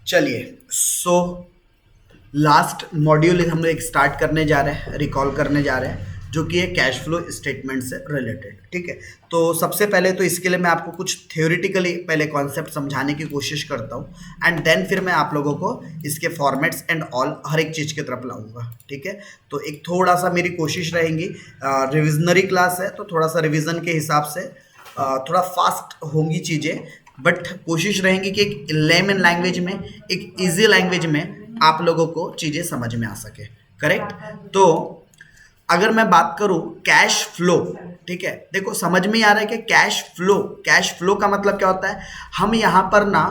चलिए, so last module हम लोग एक स्टार्ट करने जा रहे हैं, रिकॉल करने जा रहे हैं, जो कि है कैश फ्लो स्टेटमेंट से रिलेटेड। ठीक है, तो सबसे पहले तो इसके लिए मैं आपको कुछ थ्योरेटिकली पहले कॉन्सेप्ट समझाने की कोशिश करता हूँ, एंड देन फिर मैं आप लोगों को इसके फॉर्मेट्स एंड ऑल हर एक चीज़ की तरफ लाऊंगा। ठीक है, तो एक थोड़ा सा मेरी कोशिश रहेगी, रिविजनरी क्लास है तो थोड़ा सा रिविजन के हिसाब से थोड़ा फास्ट होंगी चीज़ें, बट कोशिश रहेंगी कि एक लेमन लैंग्वेज में, एक इजी लैंग्वेज में आप लोगों को चीज़ें समझ में आ सके। करेक्ट। तो अगर मैं बात करूं कैश फ्लो, ठीक है, देखो समझ में ही आ रहा है कि कैश फ्लो का मतलब क्या होता है। हम यहां पर ना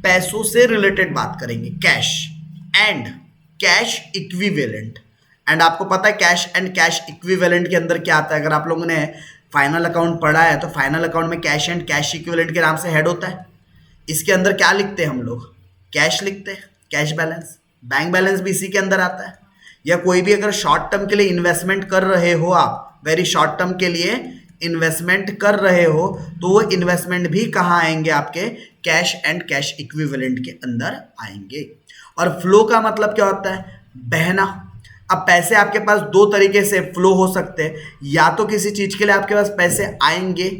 पैसों से रिलेटेड बात करेंगे, cash and cash equivalent. And आपको पता है कैश एंड कैश इक्विवेलेंट के अंदर क्या आता है। अगर आप लोगों ने फाइनल अकाउंट पढ़ा है तो फाइनल अकाउंट में कैश एंड कैश इक्विवेलेंट के नाम से हेड होता है। इसके अंदर क्या लिखते हैं हम लोग, कैश लिखते हैं, कैश बैलेंस, बैंक बैलेंस भी इसी के अंदर आता है। या कोई भी अगर शॉर्ट टर्म के लिए इन्वेस्टमेंट कर रहे हो, आप वेरी शॉर्ट टर्म के लिए इन्वेस्टमेंट कर रहे हो, तो वो इन्वेस्टमेंट भी कहाँ आएंगे, आपके कैश एंड कैश इक्विवेलेंट के अंदर आएंगे। और फ्लो का मतलब क्या होता है, बहना। अब पैसे आपके पास दो तरीके से फ्लो हो सकते हैं, या तो किसी चीज के लिए आपके पास पैसे आएंगे,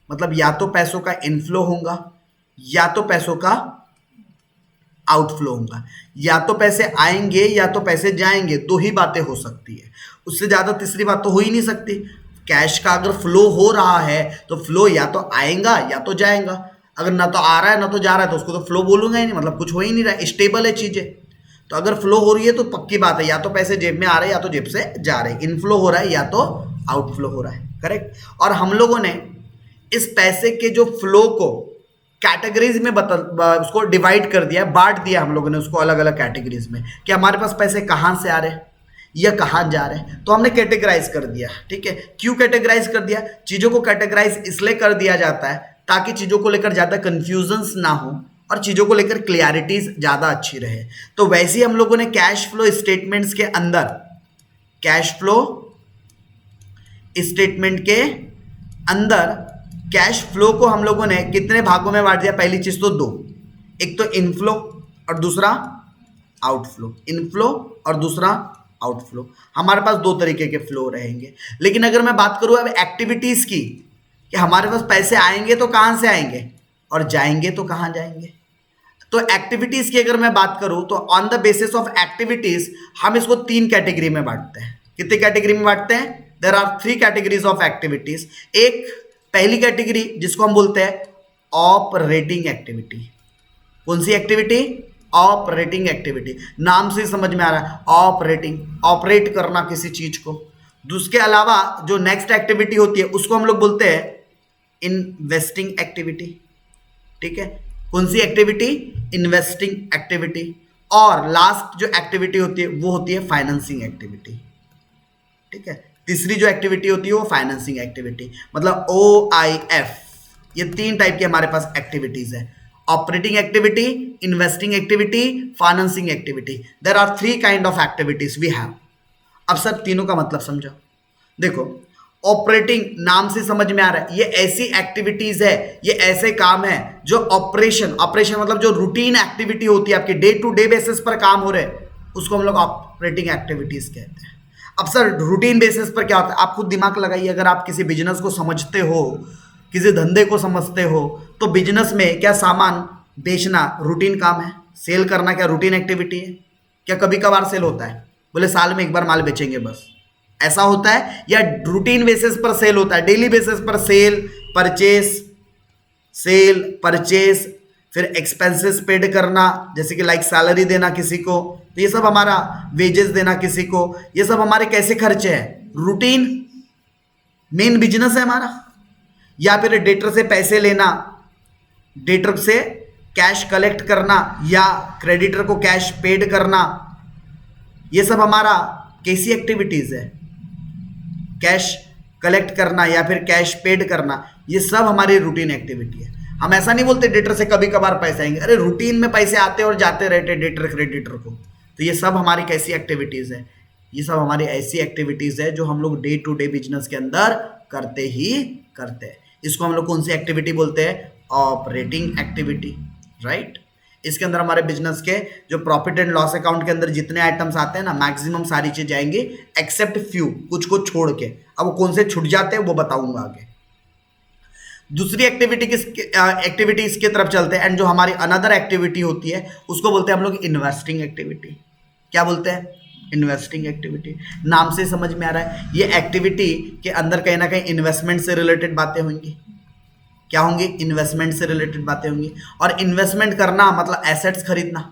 मतलब या तो पैसों का इनफ्लो होगा या तो पैसों का आउटफ्लो होगा। या तो पैसे आएंगे या तो पैसे जाएंगे, दो ही बातें हो सकती है, उससे ज्यादा तीसरी बात तो हो ही नहीं सकती। कैश का अगर फ्लो हो रहा है तो फ्लो या तो आएगा या तो जाएगा। अगर ना तो आ रहा है ना तो जा रहा है तो उसको तो फ्लो बोलूंगा ही नहीं, मतलब कुछ हो ही नहीं रहा, स्टेबल है चीजें। तो अगर फ्लो हो रही है तो पक्की बात है, या तो पैसे जेब में आ रहे हैं या तो जेब से जा रहे हैं, इनफ्लो हो रहा है या तो आउटफ्लो हो रहा है। करेक्ट। और हम लोगों ने इस पैसे के जो फ्लो को कैटेगरीज में उसको डिवाइड कर दिया, बांट दिया हम लोगों ने उसको अलग अलग कैटेगरीज में, कि हमारे पास पैसे कहाँ से आ रहे हैं या कहाँ जा रहे हैं। तो हमने कैटेगराइज कर दिया। ठीक है, क्यों कैटेगराइज कर दिया, चीजों को कैटेगराइज इसलिए कर दिया जाता है ताकि चीजों को लेकर ज्यादा कंफ्यूजन्स ना हो और चीजों को लेकर क्लियरिटीज ज्यादा अच्छी रहे। तो वैसे ही हम लोगों ने कैश फ्लो स्टेटमेंट्स के अंदर, कैश फ्लो स्टेटमेंट के अंदर कैश फ्लो को हम लोगों ने कितने भागों में बांट दिया। पहली चीज तो दो, एक तो इनफ्लो और दूसरा आउटफ्लो, इनफ्लो और दूसरा आउटफ्लो। हमारे पास दो तरीके के फ्लो रहेंगे। लेकिन अगर मैं बात करूं अब एक्टिविटीज की, कि हमारे पास पैसे आएंगे तो कहां से आएंगे और जाएंगे तो कहां जाएंगे। तो एक्टिविटीज की अगर मैं बात करूं तो on the basis of activities हम इसको तीन कैटेगरी में बांटते हैं। कितनी कैटेगरी में बांटते हैं, there are three categories of activities. एक पहली कैटेगरी जिसको हम बोलते हैं ऑपरेटिंग एक्टिविटी। कौन सी एक्टिविटी, ऑपरेटिंग एक्टिविटी, नाम से समझ में आ रहा है, ऑपरेटिंग, ऑपरेट करना किसी चीज को। उसके अलावा जो नेक्स्ट एक्टिविटी होती है उसको हम लोग बोलते हैं इन्वेस्टिंग एक्टिविटी। ठीक है, कौन सी एक्टिविटी, इन्वेस्टिंग एक्टिविटी। और लास्ट जो एक्टिविटी होती है वो होती है फाइनेंसिंग एक्टिविटी। ठीक है, तीसरी जो एक्टिविटी होती है वो फाइनेंसिंग एक्टिविटी, मतलब OIF। ये तीन टाइप की हमारे पास एक्टिविटीज है, operating activity, investing activity, financing activity. There are three kind of activities we have. अब सब तीनों का मतलब समझो। देखो, ऑपरेटिंग नाम से समझ में आ रहा है, ये ऐसी एक्टिविटीज है, ये ऐसे काम है जो ऑपरेशन मतलब जो रूटीन एक्टिविटी होती है, आपके डे टू डे बेसिस पर काम हो रहे, उसको हम लोग ऑपरेटिंग एक्टिविटीज कहते हैं। अब सर रूटीन बेसिस पर क्या होता है, आप खुद दिमाग लगाइए। अगर आप किसी बिजनेस को समझते हो, किसी धंधे को समझते हो, तो बिजनेस में क्या सामान बेचना रूटीन काम है, सेल करना क्या रूटीन एक्टिविटी है। क्या कभी कभार सेल होता है, बोले साल में एक बार माल बेचेंगे बस, ऐसा होता है, या रूटीन बेसिस पर सेल होता है, डेली बेसिस पर सेल परचेस, फिर एक्सपेंसेस पेड करना, जैसे कि लाइक सैलरी देना किसी को, तो ये सब हमारा वेजेस देना किसी को, ये सब हमारे कैसे खर्चे हैं, रूटीन मेन बिजनेस है हमारा। या फिर डेटर से पैसे लेना, डेटर से कैश कलेक्ट करना, या क्रेडिटर को कैश पेड करना, ये सब हमारा कैसी एक्टिविटीज है, कैश कलेक्ट करना या फिर कैश पेड करना, ये सब हमारी रूटीन एक्टिविटी है। हम ऐसा नहीं बोलते डेटर से कभी कभार पैसे आएंगे, अरे रूटीन में पैसे आते और जाते रहते डेटर क्रेडिटर को। तो ये सब हमारी कैसी एक्टिविटीज है, ये सब हमारी ऐसी एक्टिविटीज है जो हम लोग डे टू डे बिजनेस के अंदर करते ही करते हैं। इसको हम लोग कौन सी एक्टिविटी बोलते हैं, ऑपरेटिंग एक्टिविटी, राइट। इसके अंदर हमारे बिजनेस के जो प्रॉफिट एंड लॉस अकाउंट के अंदर जितने आइटम्स आते हैं ना, मैक्सिमम सारी चीज आएंगी एक्सेप्ट फ्यू, कुछ को छोड़ के। अब वो कौन से छूट जाते हैं वो बताऊंगा आगे। दूसरी एक्टिविटी इसके तरफ चलते हैं, एंड जो हमारी अनदर एक्टिविटी होती है उसको बोलते हैं हम लोग इन्वेस्टिंग एक्टिविटी। क्या बोलते हैं? Investing activity. नाम से समझ में आ रहा है, ये एक्टिविटी के अंदर कहीं ना कहीं इन्वेस्टमेंट से रिलेटेड बातें होंगी। क्या होंगी? इन्वेस्टमेंट से रिलेटेड बातें होंगी। और इन्वेस्टमेंट करना मतलब एसेट्स खरीदना,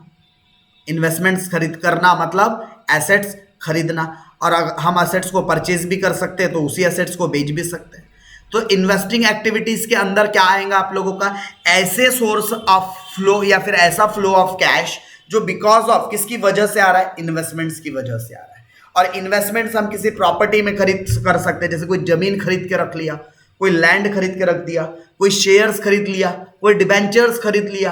इन्वेस्टमेंट्स खरीद करना मतलब एसेट्स खरीदना। और हम एसेट्स को परचेज भी कर सकते हैं तो उसी एसेट्स को बेच भी सकते हैं। तो इन्वेस्टिंग एक्टिविटीज के अंदर क्या आएगा आप लोगों का? ऐसे सोर्स ऑफ फ्लो या फिर ऐसा फ्लो ऑफ कैश जो बिकॉज ऑफ किसकी वजह से आ रहा है? इन्वेस्टमेंट्स की वजह से आ रहा है। और इन्वेस्टमेंट्स हम किसी प्रॉपर्टी में खरीद कर सकते हैं, जैसे कोई जमीन खरीद के रख लिया, कोई लैंड खरीद के रख दिया, कोई शेयर्स खरीद लिया, कोई डिबेंचर्स खरीद लिया।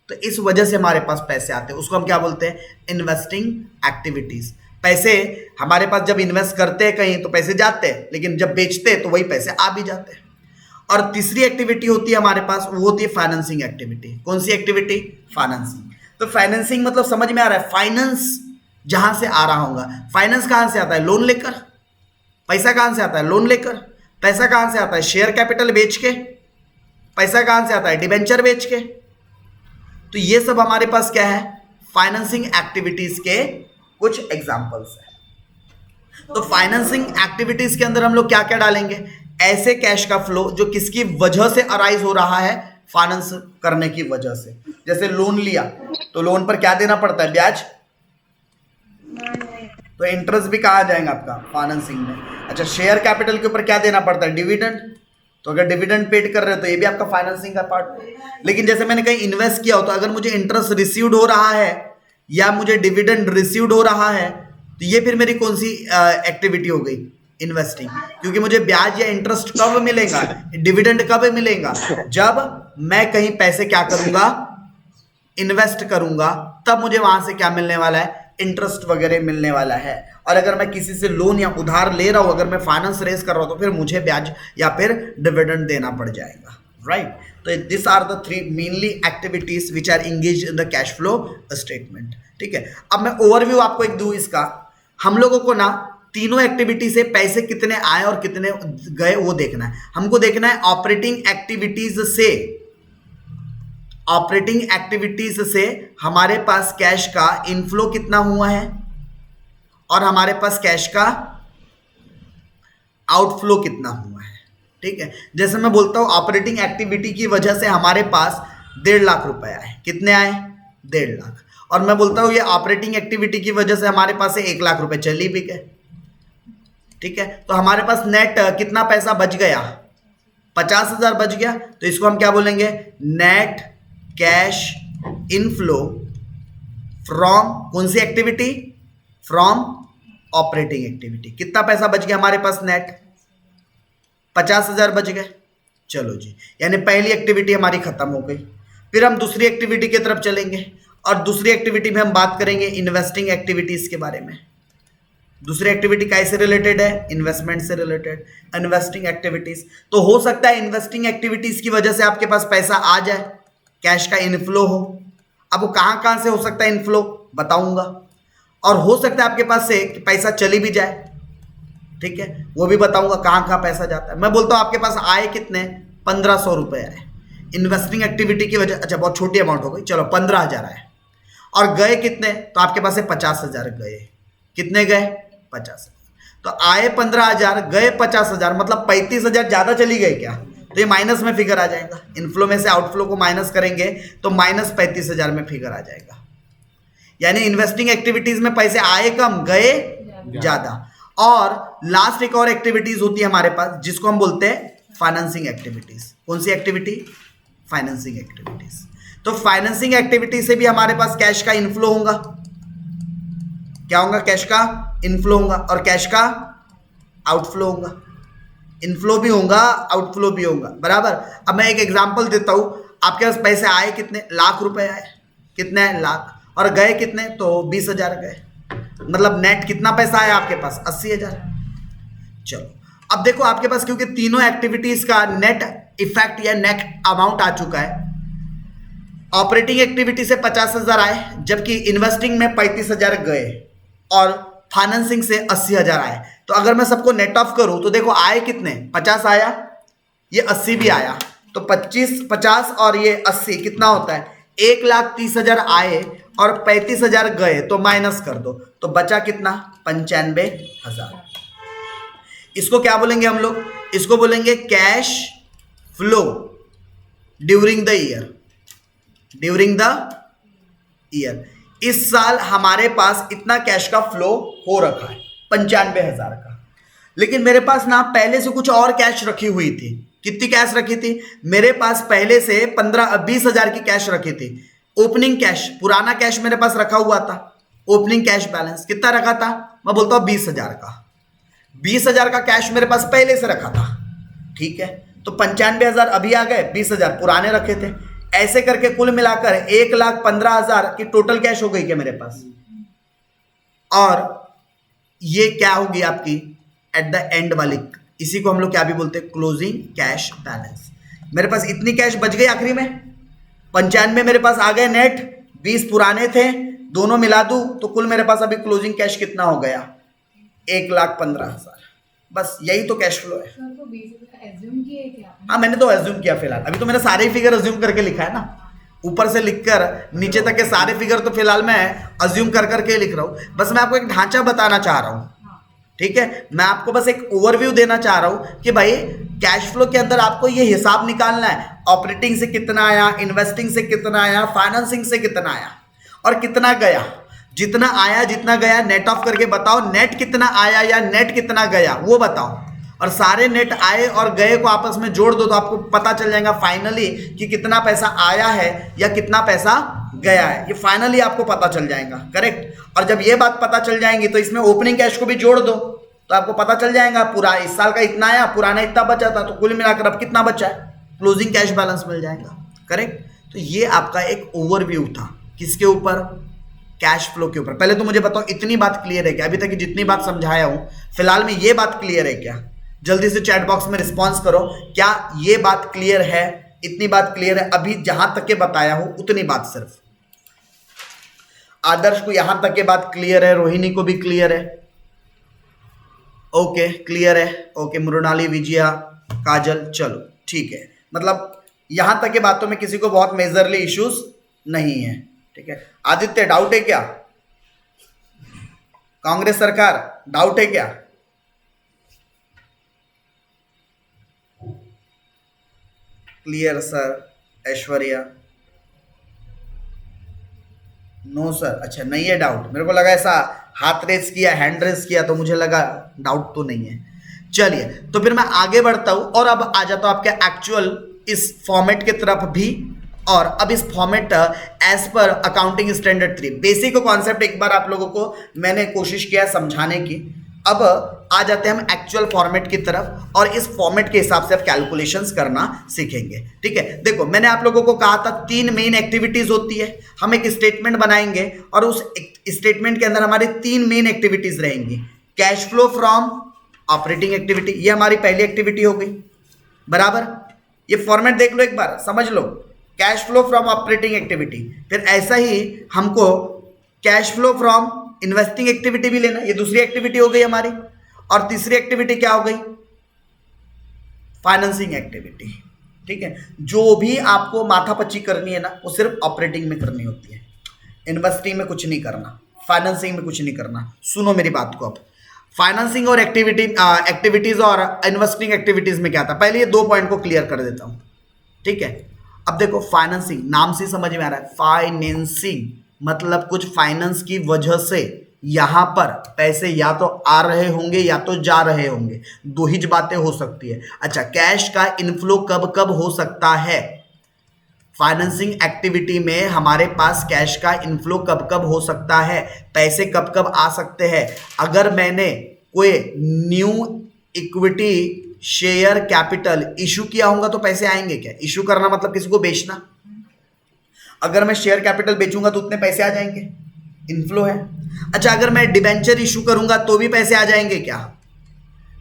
तो इस वजह से हमारे पास पैसे आते हैं, उसको हम क्या बोलते हैं? Investing activities. पैसे हमारे पास जब इन्वेस्ट करते हैं कहीं तो पैसे जाते हैं, लेकिन जब बेचते हैं तो वही पैसे आ भी जाते हैं। और तीसरी एक्टिविटी होती है हमारे पास, वो होती है फाइनेंसिंग एक्टिविटी। कौन सी एक्टिविटी? फाइनेंसिंग। तो फाइनेंसिंग मतलब समझ में आ रहा है, फाइनेंस जहां से आ रहा होगा। फाइनेंस कहां से आता है? लोन लेकर। पैसा कहां से आता है? लोन लेकर। पैसा कहां से आता है? शेयर कैपिटल बेच के। पैसा कहां से आता है? डिबेंचर बेच के। तो ये सब हमारे पास क्या है? फाइनेंसिंग एक्टिविटीज के कुछ एग्जांपल्स है। तो फाइनेंसिंग एक्टिविटीज के अंदर हम लोग क्या क्या डालेंगे? ऐसे कैश का फ्लो जो किसकी वजह से अराइज हो रहा है? फाइनेंस करने की वजह से। जैसे लोन लिया तो लोन पर क्या देना पड़ता है? ब्याज। तो इंटरेस्ट भी कहाँ जाएगा आपका? फाइनेंसिंग में। अच्छा, शेयर कैपिटल के ऊपर क्या देना पड़ता है? डिविडेंड। तो अगर डिविडेंड पेड कर रहे हो तो ये भी आपका फाइनेंसिंग का पार्ट है। लेकिन जैसे मैंने कहीं इन्वेस्ट किया हो तो अगर मुझे इंटरेस्ट रिसीव्ड हो रहा है या मुझे डिविडेंड रिसीव्ड हो रहा है तो ये फिर मेरी कौन सी एक्टिविटी हो गई? इन्वेस्टिंग। क्योंकि मुझे ब्याज या इंटरेस्ट कब मिलेगा? डिविडेंड कब मिलेगा? जब मैं कहीं पैसे क्या करूंगा? इन्वेस्ट करूंगा, तब मुझे वहां से क्या मिलने वाला है? इंटरेस्ट वगैरह मिलने वाला है। और अगर मैं किसी से लोन या उधार ले रहा हूं, अगर मैं फाइनेंस रेज कर रहा हूं तो फिर मुझे ब्याज या फिर डिविडेंड देना पड़ जाएगा, राइट? तो this are the three mainly activities which are engage in the cash flow statement. ठीक है, अब मैं ओवरव्यू आपको एक दूं इसका। हम लोगों को ना तीनों एक्टिविटी से पैसे कितने आए और कितने गए वो देखना है। हमको देखना है ऑपरेटिंग एक्टिविटीज से, ऑपरेटिंग एक्टिविटीज से हमारे पास कैश का इनफ्लो कितना हुआ है और हमारे पास कैश का आउटफ्लो कितना हुआ है। ठीक है, जैसे मैं बोलता हूं ऑपरेटिंग एक्टिविटी की वजह से हमारे पास 1.5 लाख रुपए आए। कितने आए? 1.5 लाख। और मैं बोलता हूं ये ऑपरेटिंग एक्टिविटी की वजह से हमारे पास से 1 लाख रुपए चली भी गए। ठीक है, तो हमारे पास नेट कितना पैसा बच गया? 50,000 बच गया। तो इसको हम क्या बोलेंगे? नेट कैश इनफ्लो फ्रॉम कौन सी एक्टिविटी? From operating activity. कितना पैसा बच गया हमारे पास? नेट 50,000 बच गए। चलो जी, यानी पहली एक्टिविटी हमारी खत्म हो गई। फिर हम दूसरी एक्टिविटी की तरफ चलेंगे और दूसरी एक्टिविटी में हम बात करेंगे इन्वेस्टिंग एक्टिविटीज के बारे में। दूसरी एक्टिविटी कैसे रिलेटेड है? इन्वेस्टमेंट से रिलेटेड। इन्वेस्टिंग एक्टिविटीज तो हो सकता है इन्वेस्टिंग एक्टिविटीज की वजह से आपके पास पैसा आ जाए, कैश का इनफ्लो हो। अब वो कहां कहां से हो सकता है इनफ्लो बताऊंगा, और हो सकता है आपके पास से पैसा चली भी जाए। ठीक है, वो भी बताऊंगा कहां कहां पैसा जाता है। मैं बोलता हूं आपके पास आए कितने? 1500 रुपए आए इन्वेस्टिंग एक्टिविटी की वजह। अच्छा, बहुत छोटी अमाउंट हो गई, चलो 15,000 आए। और गए कितने? तो आपके पास से 50,000 गए। कितने गए? 50,000। तो आए 15,000, गए 50,000, मतलब 35,000 ज्यादा चली गई क्या? तो ये माइनस में फिगर आ जाएगा। इनफ्लो में से आउटफ्लो को माइनस करेंगे तो माइनस 35,000 में फिगर आ जाएगा। यानी इन्वेस्टिंग एक्टिविटीज में पैसे आए कम, गए ज्यादा। और लास्ट एक और एक्टिविटीज होती है हमारे पास जिसको हम बोलते हैं फाइनेंसिंग एक्टिविटीज। कौन सी एक्टिविटी? Financing activities. तो फाइनेंसिंग एक्टिविटी से भी हमारे पास कैश का इनफ्लो होगा। क्या होगा? कैश का इनफ्लो होगा और कैश का आउटफ्लो होगा। इनफ्लो भी होगा, आउटफ्लो भी होगा, बराबर। अब मैं एक एग्जांपल देता हूं। आपके पास पैसे आए कितने? लाख रुपए आए। कितने आए? लाख। और गए कितने? तो 20,000 गए। मतलब नेट कितना पैसा आया आपके पास? 80,000। चलो, अब देखो आपके पास क्योंकि तीनों एक्टिविटीज का नेट इफेक्ट या नेट अमाउंट आ चुका है ऑपरेटिंग एक्टिविटी से 50,000 आए, जबकि इन्वेस्टिंग में 35,000 गए और फाइनेंसिंग से 80,000 आए। तो अगर मैं सबको नेट ऑफ करूं तो देखो आए कितने, 50 आया, ये 80 भी आया, तो 25, 50 और ये 80 कितना होता है, 1,30,000 आए और 35,000 गए, तो माइनस कर दो, तो बचा कितना, 95,000। इसको क्या बोलेंगे हम लोग, इसको बोलेंगे cash flow during the year, during the year. इस साल हमारे पास इतना कैश का फ्लो हो रखा है 95,000 का, लेकिन मेरे पास ना पहले से कुछ और कैश रखी हुई थी। कितनी कैश रखी थी, मेरे पास पहले से 15-20,000 की कैश रखी थी। ओपनिंग कैश, पुराना कैश मेरे पास रखा हुआ था। ओपनिंग कैश बैलेंस कितना रखा था, मैं बोलता हूं 20,000 का। 20,000 का कैश मेरे पास पहले से रखा था, ठीक है। तो 95,000 अभी आ गए, 20,000 पुराने रखे थे। ऐसे करके कुल मिलाकर 1,15,000 की टोटल कैश हो गई क्या मेरे पास। और ये क्या होगी आपकी एट द एंड वाली, इसी को हम लोग क्या भी बोलते हैं, क्लोजिंग कैश बैलेंस। मेरे पास इतनी कैश बच गई आखिरी में, 95 मेरे पास आ गए नेट, 20 पुराने थे, दोनों मिला दूं तो कुल मेरे पास अभी क्लोजिंग कैश कितना हो गया, 1,15,000। बस यही तो कैश फ्लो है। हाँ मैंने तो एज्यूम किया फिलहाल, अभी तो मैंने सारे फिगर एज्यूम करके लिखा है ना, ऊपर से लिखकर नीचे तक के सारे फिगर तो फिलहाल मैं अज्यूम कर करके लिख रहा हूँ। बस मैं आपको एक ढांचा बताना चाह रहा हूँ, ठीक है। मैं आपको बस एक ओवरव्यू देना चाह रहा हूँ कि भाई कैश फ्लो के अंदर आपको ये हिसाब निकालना है, ऑपरेटिंग से कितना आया, इन्वेस्टिंग से कितना आया, फाइनेंसिंग से कितना आया और कितना गया। जितना आया जितना गया नेट ऑफ करके बताओ, नेट कितना आया या नेट कितना गया वो बताओ, और सारे नेट आए और गए को आपस में जोड़ दो तो आपको पता चल जाएगा फाइनली कि कितना पैसा आया है या कितना पैसा गया है। ये फाइनली आपको पता चल जाएगा, करेक्ट। और जब ये बात पता चल जाएंगी तो इसमें ओपनिंग कैश को भी जोड़ दो तो आपको पता चल जाएगा पूरा इस साल का इतना आया, पुराना इतना बचा था, तो कुल मिलाकर अब कितना बचा है, क्लोजिंग कैश बैलेंस मिल जाएगा, करेक्ट। तो ये आपका एक ओवरव्यू था, किसके ऊपर, कैश फ्लो के ऊपर। पहले तो मुझे बताओ इतनी बात क्लियर है क्या, अभी तक की जितनी बात समझाया हूं फिलहाल में ये बात क्लियर है क्या। जल्दी से चैट बॉक्स में रिस्पॉन्स करो, क्या ये बात क्लियर है, इतनी बात क्लियर है। अभी जहां तक के बताया हूं उतनी बात सिर्फ, आदर्श को यहां तक के बात क्लियर है, रोहिणी को भी क्लियर है, ओके क्लियर है, ओके मृणाली, विजया, काजल, चलो ठीक है। मतलब यहां तक के बातों में किसी को बहुत मेजरली इश्यूज नहीं है, ठीक है। आदित्य डाउट है क्या, कांग्रेस सरकार डाउट है क्या, clear sir, Aishwarya, no sir, अच्छा नहीं है डाउट, मेरे को लगा ऐसा हाथ रेस किया, हैंड रेस किया तो मुझे लगा डाउट तो नहीं है। चलिए तो फिर मैं आगे बढ़ता हूं और अब आ जाता हूं आपके एक्चुअल इस फॉर्मेट की तरफ भी। और अब इस फॉर्मेट एज पर अकाउंटिंग स्टैंडर्ड 3 बेसिक कॉन्सेप्ट एक बार आप लोगों को मैंने कोशिश किया समझाने की। अब आ जाते हैं हम एक्चुअल फॉर्मेट की तरफ और इस फॉर्मेट के हिसाब से आप कैलकुलेशंस करना सीखेंगे, ठीक है। देखो मैंने आप लोगों को कहा था 3 मेन एक्टिविटीज होती है, हम एक स्टेटमेंट बनाएंगे और उस स्टेटमेंट के अंदर हमारी 3 मेन एक्टिविटीज रहेंगी। Cash flow from operating activity, ये हमारी पहली एक्टिविटी हो गई, बराबर। ये फॉर्मेट देख लो एक बार, समझ लो, cash flow from operating activity. फिर ऐसा ही हमको cash flow from investing activity भी लेना, ये दूसरी एक्टिविटी हो गई हमारी। और तीसरी एक्टिविटी क्या हो गई, फाइनेंसिंग एक्टिविटी, ठीक है। जो भी आपको माथापच्ची करनी है ना वो सिर्फ ऑपरेटिंग में करनी होती है, इन्वेस्टिंग में कुछ नहीं करना, फाइनेंसिंग में कुछ नहीं करना। सुनो मेरी बात को, अब फाइनेंसिंग और एक्टिविटीज और इन्वेस्टिंग एक्टिविटीज में क्या था, पहले ये 2 पॉइंट को क्लियर कर देता हूं, ठीक है। अब देखो फाइनेंसिंग नाम से समझ में आ रहा है, फाइनेंसिंग मतलब कुछ फाइनेंस की वजह से यहां पर पैसे या तो आ रहे होंगे या तो जा रहे होंगे, दो ही बातें हो सकती है। अच्छा, कैश का इनफ्लो कब कब हो सकता है, फाइनेंसिंग एक्टिविटी में हमारे पास कैश का इनफ्लो कब कब हो सकता है, पैसे कब कब आ सकते हैं। अगर मैंने कोई new equity share capital issue किया होगा तो पैसे आएंगे क्या, इशू करना मतलब किसी को बेचना। अगर मैं शेयर कैपिटल बेचूंगा तो उतने पैसे आ जाएंगे, इनफ्लो है। अच्छा, अगर मैं डिबेंचर इशू करूंगा तो भी पैसे आ जाएंगे क्या,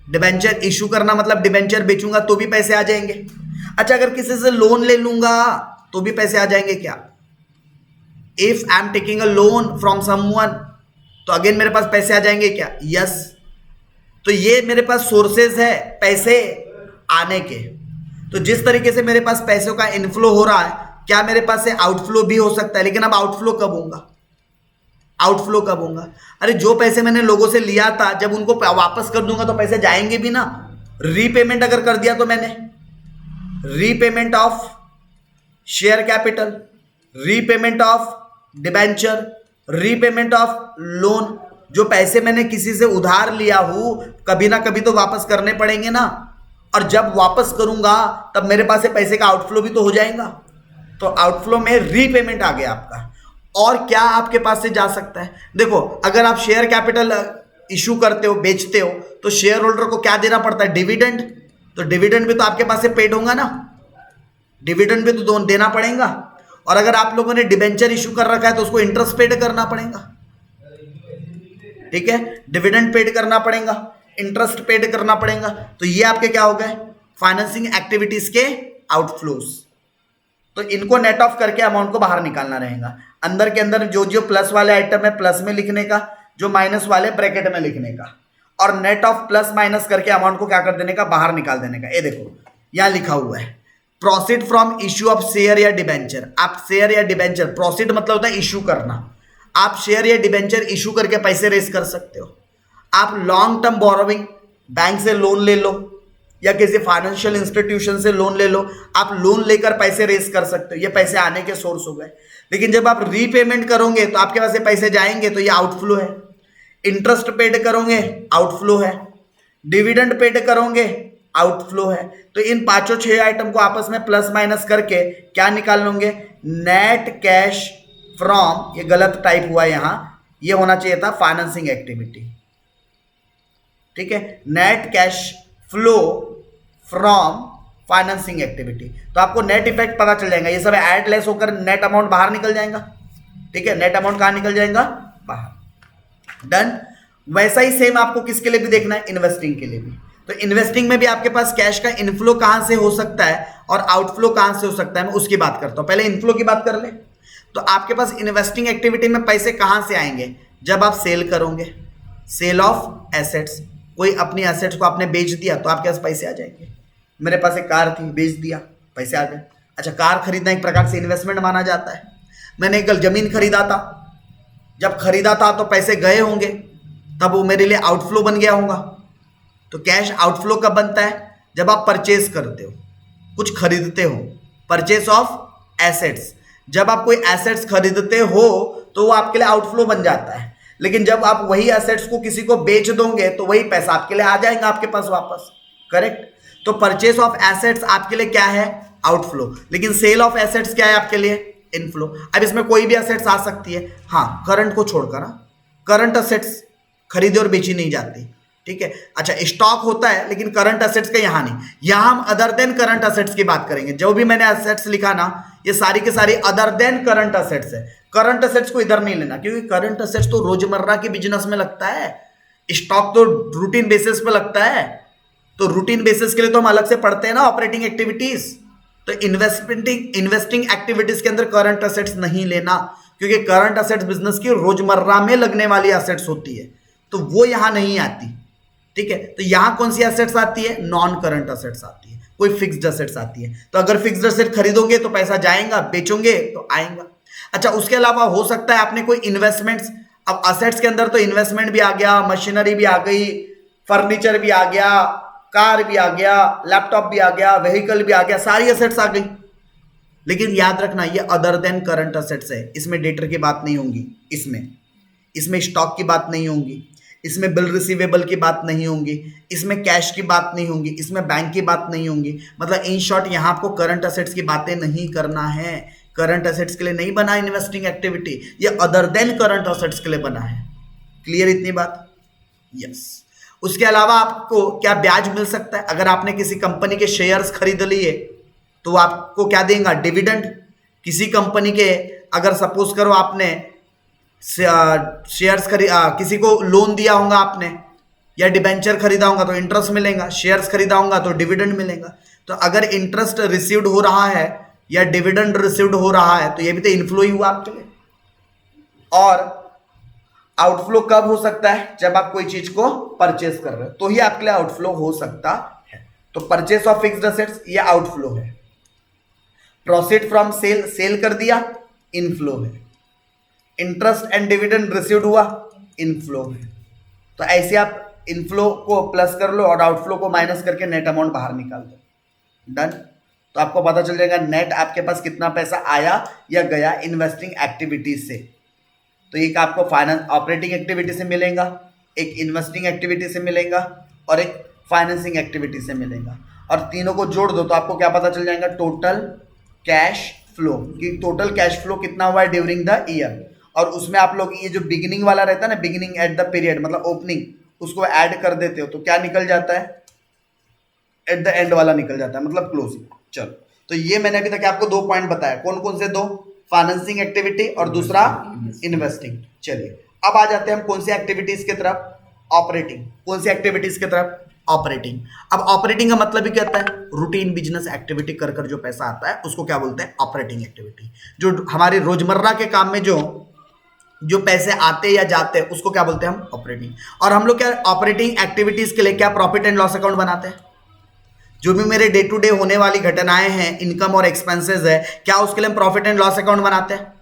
डिबेंचर इशू करना मतलब डिबेंचर बेचूंगा तो भी पैसे आ जाएंगे। अच्छा, अगर किसी से लोन ले लूंगा तो भी पैसे आ जाएंगे क्या, if I am taking a loan from someone, तो अगेन मेरे पास पैसे आ जाएंगे क्या? यस। तो ये मेरे पास सोर्सेज है पैसे आने के। तो जिस तरीके से मेरे पास पैसों का इनफ्लो हो रहा है, क्या मेरे पास से आउटफ्लो भी हो सकता है? लेकिन अब आउटफ्लो कब होगा? आउटफ्लो कब होगा? अरे जो पैसे मैंने लोगों से लिया था, जब उनको वापस कर दूंगा तो पैसे जाएंगे भी ना। रीपेमेंट अगर कर दिया तो मैंने, repayment of share capital, repayment of debenture, repayment of loan, जो पैसे मैंने किसी से उधार लिया हूं कभी ना कभी तो वापस करने पड़ेंगे ना। और जब वापस करूंगा तब मेरे पास से पैसे का आउटफ्लो भी तो हो जाएगा। तो आउटफ्लो में रीपेमेंट आ गया आपका। और क्या आपके पास से जा सकता है? देखो, अगर आप शेयर कैपिटल इशू करते हो, बेचते हो, तो शेयर होल्डर को क्या देना पड़ता है? डिविडेंड। तो डिविडेंड भी तो आपके पास से पेड होगा ना, डिविडेंड भी तो देना पड़ेगा। और अगर आप लोगों ने डिबेंचर इशू कर रखा है तो उसको इंटरेस्ट पेड करना पड़ेगा, ठीक है? डिविडेंड पेड करना पड़ेगा, इंटरेस्ट पेड करना पड़ेगा। तो ये आपके क्या हो गए? फाइनेंसिंग एक्टिविटीज के आउटफ्लोज। तो इनको नेट ऑफ करके अमाउंट को बाहर निकालना रहेगा। अंदर के अंदर जो जो प्लस वाले आइटम है प्लस में लिखने का, जो माइनस वाले ब्रैकेट में लिखने का, और नेट ऑफ प्लस माइनस करके अमाउंट को क्या कर देने का? बाहर निकाल देने का। ये देखो यहां लिखा हुआ है, proceed from issue of share या डिबेंचर। आप शेयर या डिबेंचर, प्रोसीड मतलब होता है इशू करना। आप शेयर या डिबेंचर इशू करके पैसे रेस कर सकते हो। आप लॉन्ग टर्म बोरोविंग, बैंक से लोन ले लो या किसी फाइनेंशियल इंस्टीट्यूशन से लोन ले लो, आप लोन लेकर पैसे रेस कर सकते हो। ये पैसे आने के सोर्स हो गए। लेकिन जब आप रीपेमेंट करोगे तो आपके पास से पैसे जाएंगे, तो ये आउटफ्लो है। इंटरेस्ट पेड करोगे, आउटफ्लो है। डिविडेंड पेड करोगे, आउटफ्लो है। तो इन पांचों 6 आइटम को आपस में प्लस माइनस करके क्या निकाल लोगे? नेट कैश फ्रॉम, ये गलत टाइप हुआ यहां, ये होना चाहिए था फाइनेंसिंग एक्टिविटी, ठीक है? Net cash flow from financing activity. तो आपको नेट इफेक्ट पता चल जाएगा। ये सब ऐड लेस होकर नेट अमाउंट बाहर निकल जाएगा, ठीक है? नेट अमाउंट कहां निकल जाएगा? बाहर। डन। वैसा ही सेम आपको किसके लिए भी देखना है? इन्वेस्टिंग के लिए भी। तो इन्वेस्टिंग में भी आपके पास कैश का इनफ्लो कहां से हो सकता है और आउटफ्लो कहां से हो सकता है, मैं उसकी बात करता हूं। पहले इनफ्लो की बात कर ले। तो आपके पास इन्वेस्टिंग एक्टिविटी में पैसे कहां से आएंगे? जब आप सेल करोगे, सेल ऑफ एसेट्स। कोई अपनी एसेट्स को आपने बेच दिया तो आपके पास पैसे आ जाएंगे। मेरे पास एक कार थी, बेच दिया, पैसे आ गए। अच्छा, कार खरीदना एक प्रकार से इन्वेस्टमेंट माना जाता है। मैंने एक जमीन खरीदा था, जब खरीदा था तो पैसे गए होंगे, तब वो मेरे लिए आउटफ्लो बन गया होगा। तो कैश आउटफ्लो कब बनता है? जब आप परचेज करते हो, कुछ खरीदते हो, परचेज ऑफ एसेट्स। जब आप कोई एसेट्स खरीदते हो तो वो आपके लिए आउटफ्लो बन जाता है। लेकिन जब आप वही एसेट्स को किसी को बेच दोगे तो वही पैसा आपके लिए आ जाएगा आपके पास वापस, करेक्ट? तो परचेस ऑफ एसेट्स आपके लिए क्या है? आउटफ्लो। लेकिन सेल ऑफ एसेट्स क्या है आपके लिए? इनफ्लो। अब इसमें कोई भी एसेट्स आ सकती है, हाँ, करंट को छोड़कर। करंट एसेट्स खरीदी और बेची नहीं जाती, ठीक है? अच्छा, स्टॉक होता है लेकिन करंट एसेट्स का यहां नहीं। यहां हम अदर देन करंट एसेट्स की बात करेंगे। जो भी मैंने एसेट्स लिखा ना, ये सारी के सारी अदर देन करंट एसेट्स है। करंट एसेट्स को इधर नहीं लेना, क्योंकि करंट एसेट्स तो रोजमर्रा के बिजनेस में लगता है, स्टॉक तो रूटीन बेसिस पे लगता है। तो रूटीन बेसिस के लिए तो हम अलग से पढ़ते हैं ना, ऑपरेटिंग एक्टिविटीज। तो इन्वेस्टिंग एक्टिविटीज के अंदर करंट एसेट्स नहीं लेना, क्योंकि करंट एसेट्स बिजनेस की रोजमर्रा में लगने वाली एसेट्स होती है, तो वो यहां नहीं आती, ठीक है? तो यहां कौन सी एसेट्स आती है? नॉन करंट एसेट्स आती है, कोई फिक्स्ड एसेट्स आती है। तो अगर फिक्स्ड एसेट खरीदोगे तो पैसा जाएगा, बेचोगे तो आएगा। अच्छा, उसके अलावा हो सकता है आपने कोई इन्वेस्टमेंट्स, अब असेट्स के अंदर तो इन्वेस्टमेंट भी आ गया, मशीनरी भी आ गई, फर्नीचर भी आ गया, कार भी आ गया, लैपटॉप भी आ गया, व्हीकल भी आ गया, सारी असेट्स आ गई। लेकिन याद रखना, ये अदर देन करंट असेट्स है। इसमें डेटर की बात नहीं होगी, इसमें स्टॉक की बात नहीं होगी, इसमें बिल रिसीवेबल की बात नहीं होगी, इसमें कैश की बात नहीं होगी, इसमें बैंक की बात नहीं होगी। मतलब इन शॉर्ट यहां आपको करंट असेट्स की बातें नहीं करना है। करंट असेट्स के लिए नहीं बना इन्वेस्टिंग एक्टिविटी, ये अदर देन करंट असेट्स के लिए बना है। क्लियर इतनी बात? यस। उसके अलावा आपको क्या ब्याज मिल सकता है? अगर आपने किसी कंपनी के शेयर्स खरीद लिए तो वो आपको क्या देगा? डिविडेंड। किसी कंपनी के, अगर सपोज करो आपने शेयर्स किसी को लोन दिया होगा आपने, या डिबेंचर खरीदा होगा तो इंटरेस्ट मिलेगा, शेयर्स खरीदा होगा तो डिविडेंड मिलेगा। तो अगर इंटरेस्ट रिसीव्ड हो रहा है या डिविडेंड रिसीव्ड हो रहा है तो ये भी तो इनफ्लो ही हुआ आपके लिए। और आउटफ्लो कब हो सकता है? जब आप कोई चीज को परचेस कर रहे हो तो ही आपके लिए आउटफ्लो हो सकता है। तो परचेस ऑफ फिक्स्ड असेट्स ये आउटफ्लो है। प्रोसीड फ्रॉम सेल, सेल कर दिया, इनफ्लो है। इंटरेस्ट एंड डिविडेंड रिसीव्ड हुआ, इनफ्लो है। तो ऐसे आप इनफ्लो को प्लस कर लो और आउटफ्लो को माइनस करके नेट अमाउंट बाहर निकाल दो। डन। तो आपको पता चल जाएगा नेट आपके पास कितना पैसा आया या गया इन्वेस्टिंग एक्टिविटीज से। तो एक आपको फाइनेंस ऑपरेटिंग एक्टिविटी से मिलेगा, एक इन्वेस्टिंग एक्टिविटी से मिलेगा और एक फाइनेंसिंग एक्टिविटी से मिलेगा। और तीनों को जोड़ दो तो आपको क्या पता चल जाएगा? टोटल कैश फ्लो, कि टोटल कैश फ्लो कितना हुआ है ड्यूरिंग द ईयर। और उसमें आप लोग ये जो बिगिनिंग वाला रहता है ना, बिगिनिंग एट द पीरियड मतलब ओपनिंग, उसको ऐड कर देते हो तो क्या निकल जाता है? एट द एंड वाला निकल जाता है, मतलब क्लोजिंग। चलो, तो ये मैंने अभी तक आपको 2 पॉइंट बताया। कौन कौन से 2? फाइनेंसिंग एक्टिविटी और दूसरा इन्वेस्टिंग। चलिए अब आ जाते हैं हम कौन सी एक्टिविटीज की तरफ? ऑपरेटिंग। कौन सी एक्टिविटीज की तरफ? ऑपरेटिंग। अब ऑपरेटिंग का मतलब ही क्या होता है? रूटीन बिजनेस एक्टिविटी कर कर जो पैसा आता है उसको क्या बोलते हैं? Operating activity. जो हमारे रोजमर्रा के काम में जो पैसे आते या जाते हैं उसको क्या बोलते हैं हम? ऑपरेटिंग। और हम लोग क्या ऑपरेटिंग एक्टिविटीज के लिए क्या प्रॉफिट एंड लॉस अकाउंट बनाते हैं? जो भी मेरे डे टू डे होने वाली घटनाएं हैं, इनकम और एक्सपेंसेस है, क्या उसके लिए हम प्रॉफिट एंड लॉस अकाउंट बनाते हैं?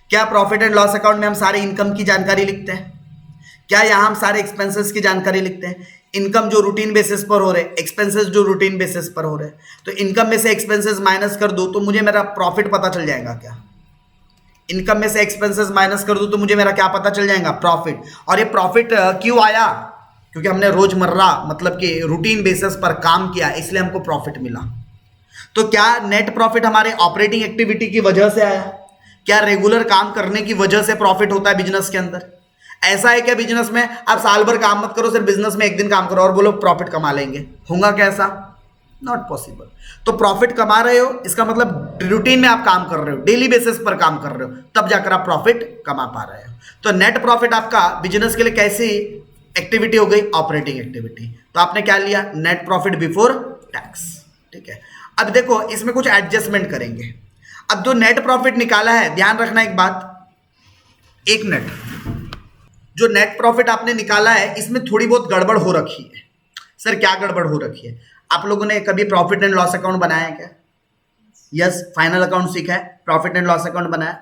क्या प्रॉफिट एंड लॉस अकाउंट में हम सारे इनकम की जानकारी लिखते हैं? क्या यहां हम सारे एक्सपेंसेस की जानकारी लिखते हैं? इनकम जो रूटीन बेसिस पर हो रहे, एक्सपेंसेस जो रूटीन बेसिस पर हो रहे, तो इनकम में से एक्सपेंसेस माइनस कर दो तो मुझे मेरा प्रॉफिट पता चल जाएगा क्या? इनकम में से एक्सपेंसेस माइनस कर दो तो मुझे मेरा क्या पता चल जाएगा? प्रॉफिट। और ये प्रॉफिट क्यों आया? क्योंकि हमने रोजमर्रा मतलब कि रूटीन बेसिस पर काम किया, इसलिए हमको प्रॉफिट मिला। तो क्या नेट प्रॉफिट हमारे ऑपरेटिंग एक्टिविटी की वजह से आया? क्या रेगुलर काम करने की वजह से प्रॉफिट होता है बिजनेस के अंदर? ऐसा है क्या बिजनेस में आप साल भर काम मत करो, सिर्फ बिजनेस में एक दिन काम करो और बोलो प्रॉफिट कमा लेंगे? होगा कैसा? Not possible. तो प्रॉफिट कमा रहे हो इसका मतलब रूटीन में आप काम कर रहे हो, डेली बेसिस पर काम कर रहे हो, तब जाकर आप प्रॉफिट कमा पा रहे हो। तो नेट प्रॉफिट आपका बिजनेस के लिए कैसी एक्टिविटी हो गई? Operating activity. तो आपने क्या लिया? Net profit before tax. ठीक है। अब देखो इसमें कुछ एडजस्टमेंट करेंगे। अब जो नेट प्रॉफिट निकाला है, ध्यान रखना एक बात, एक मिनट, जो नेट प्रॉफिट आपने निकाला है इसमें थोड़ी बहुत गड़बड़ हो रखी है। सर क्या गड़बड़ हो रखी है? आप लोगों ने कभी प्रॉफिट एंड लॉस अकाउंट बनाया है क्या? यस, फाइनल अकाउंट सीखा है, प्रॉफिट एंड लॉस अकाउंट बनाया।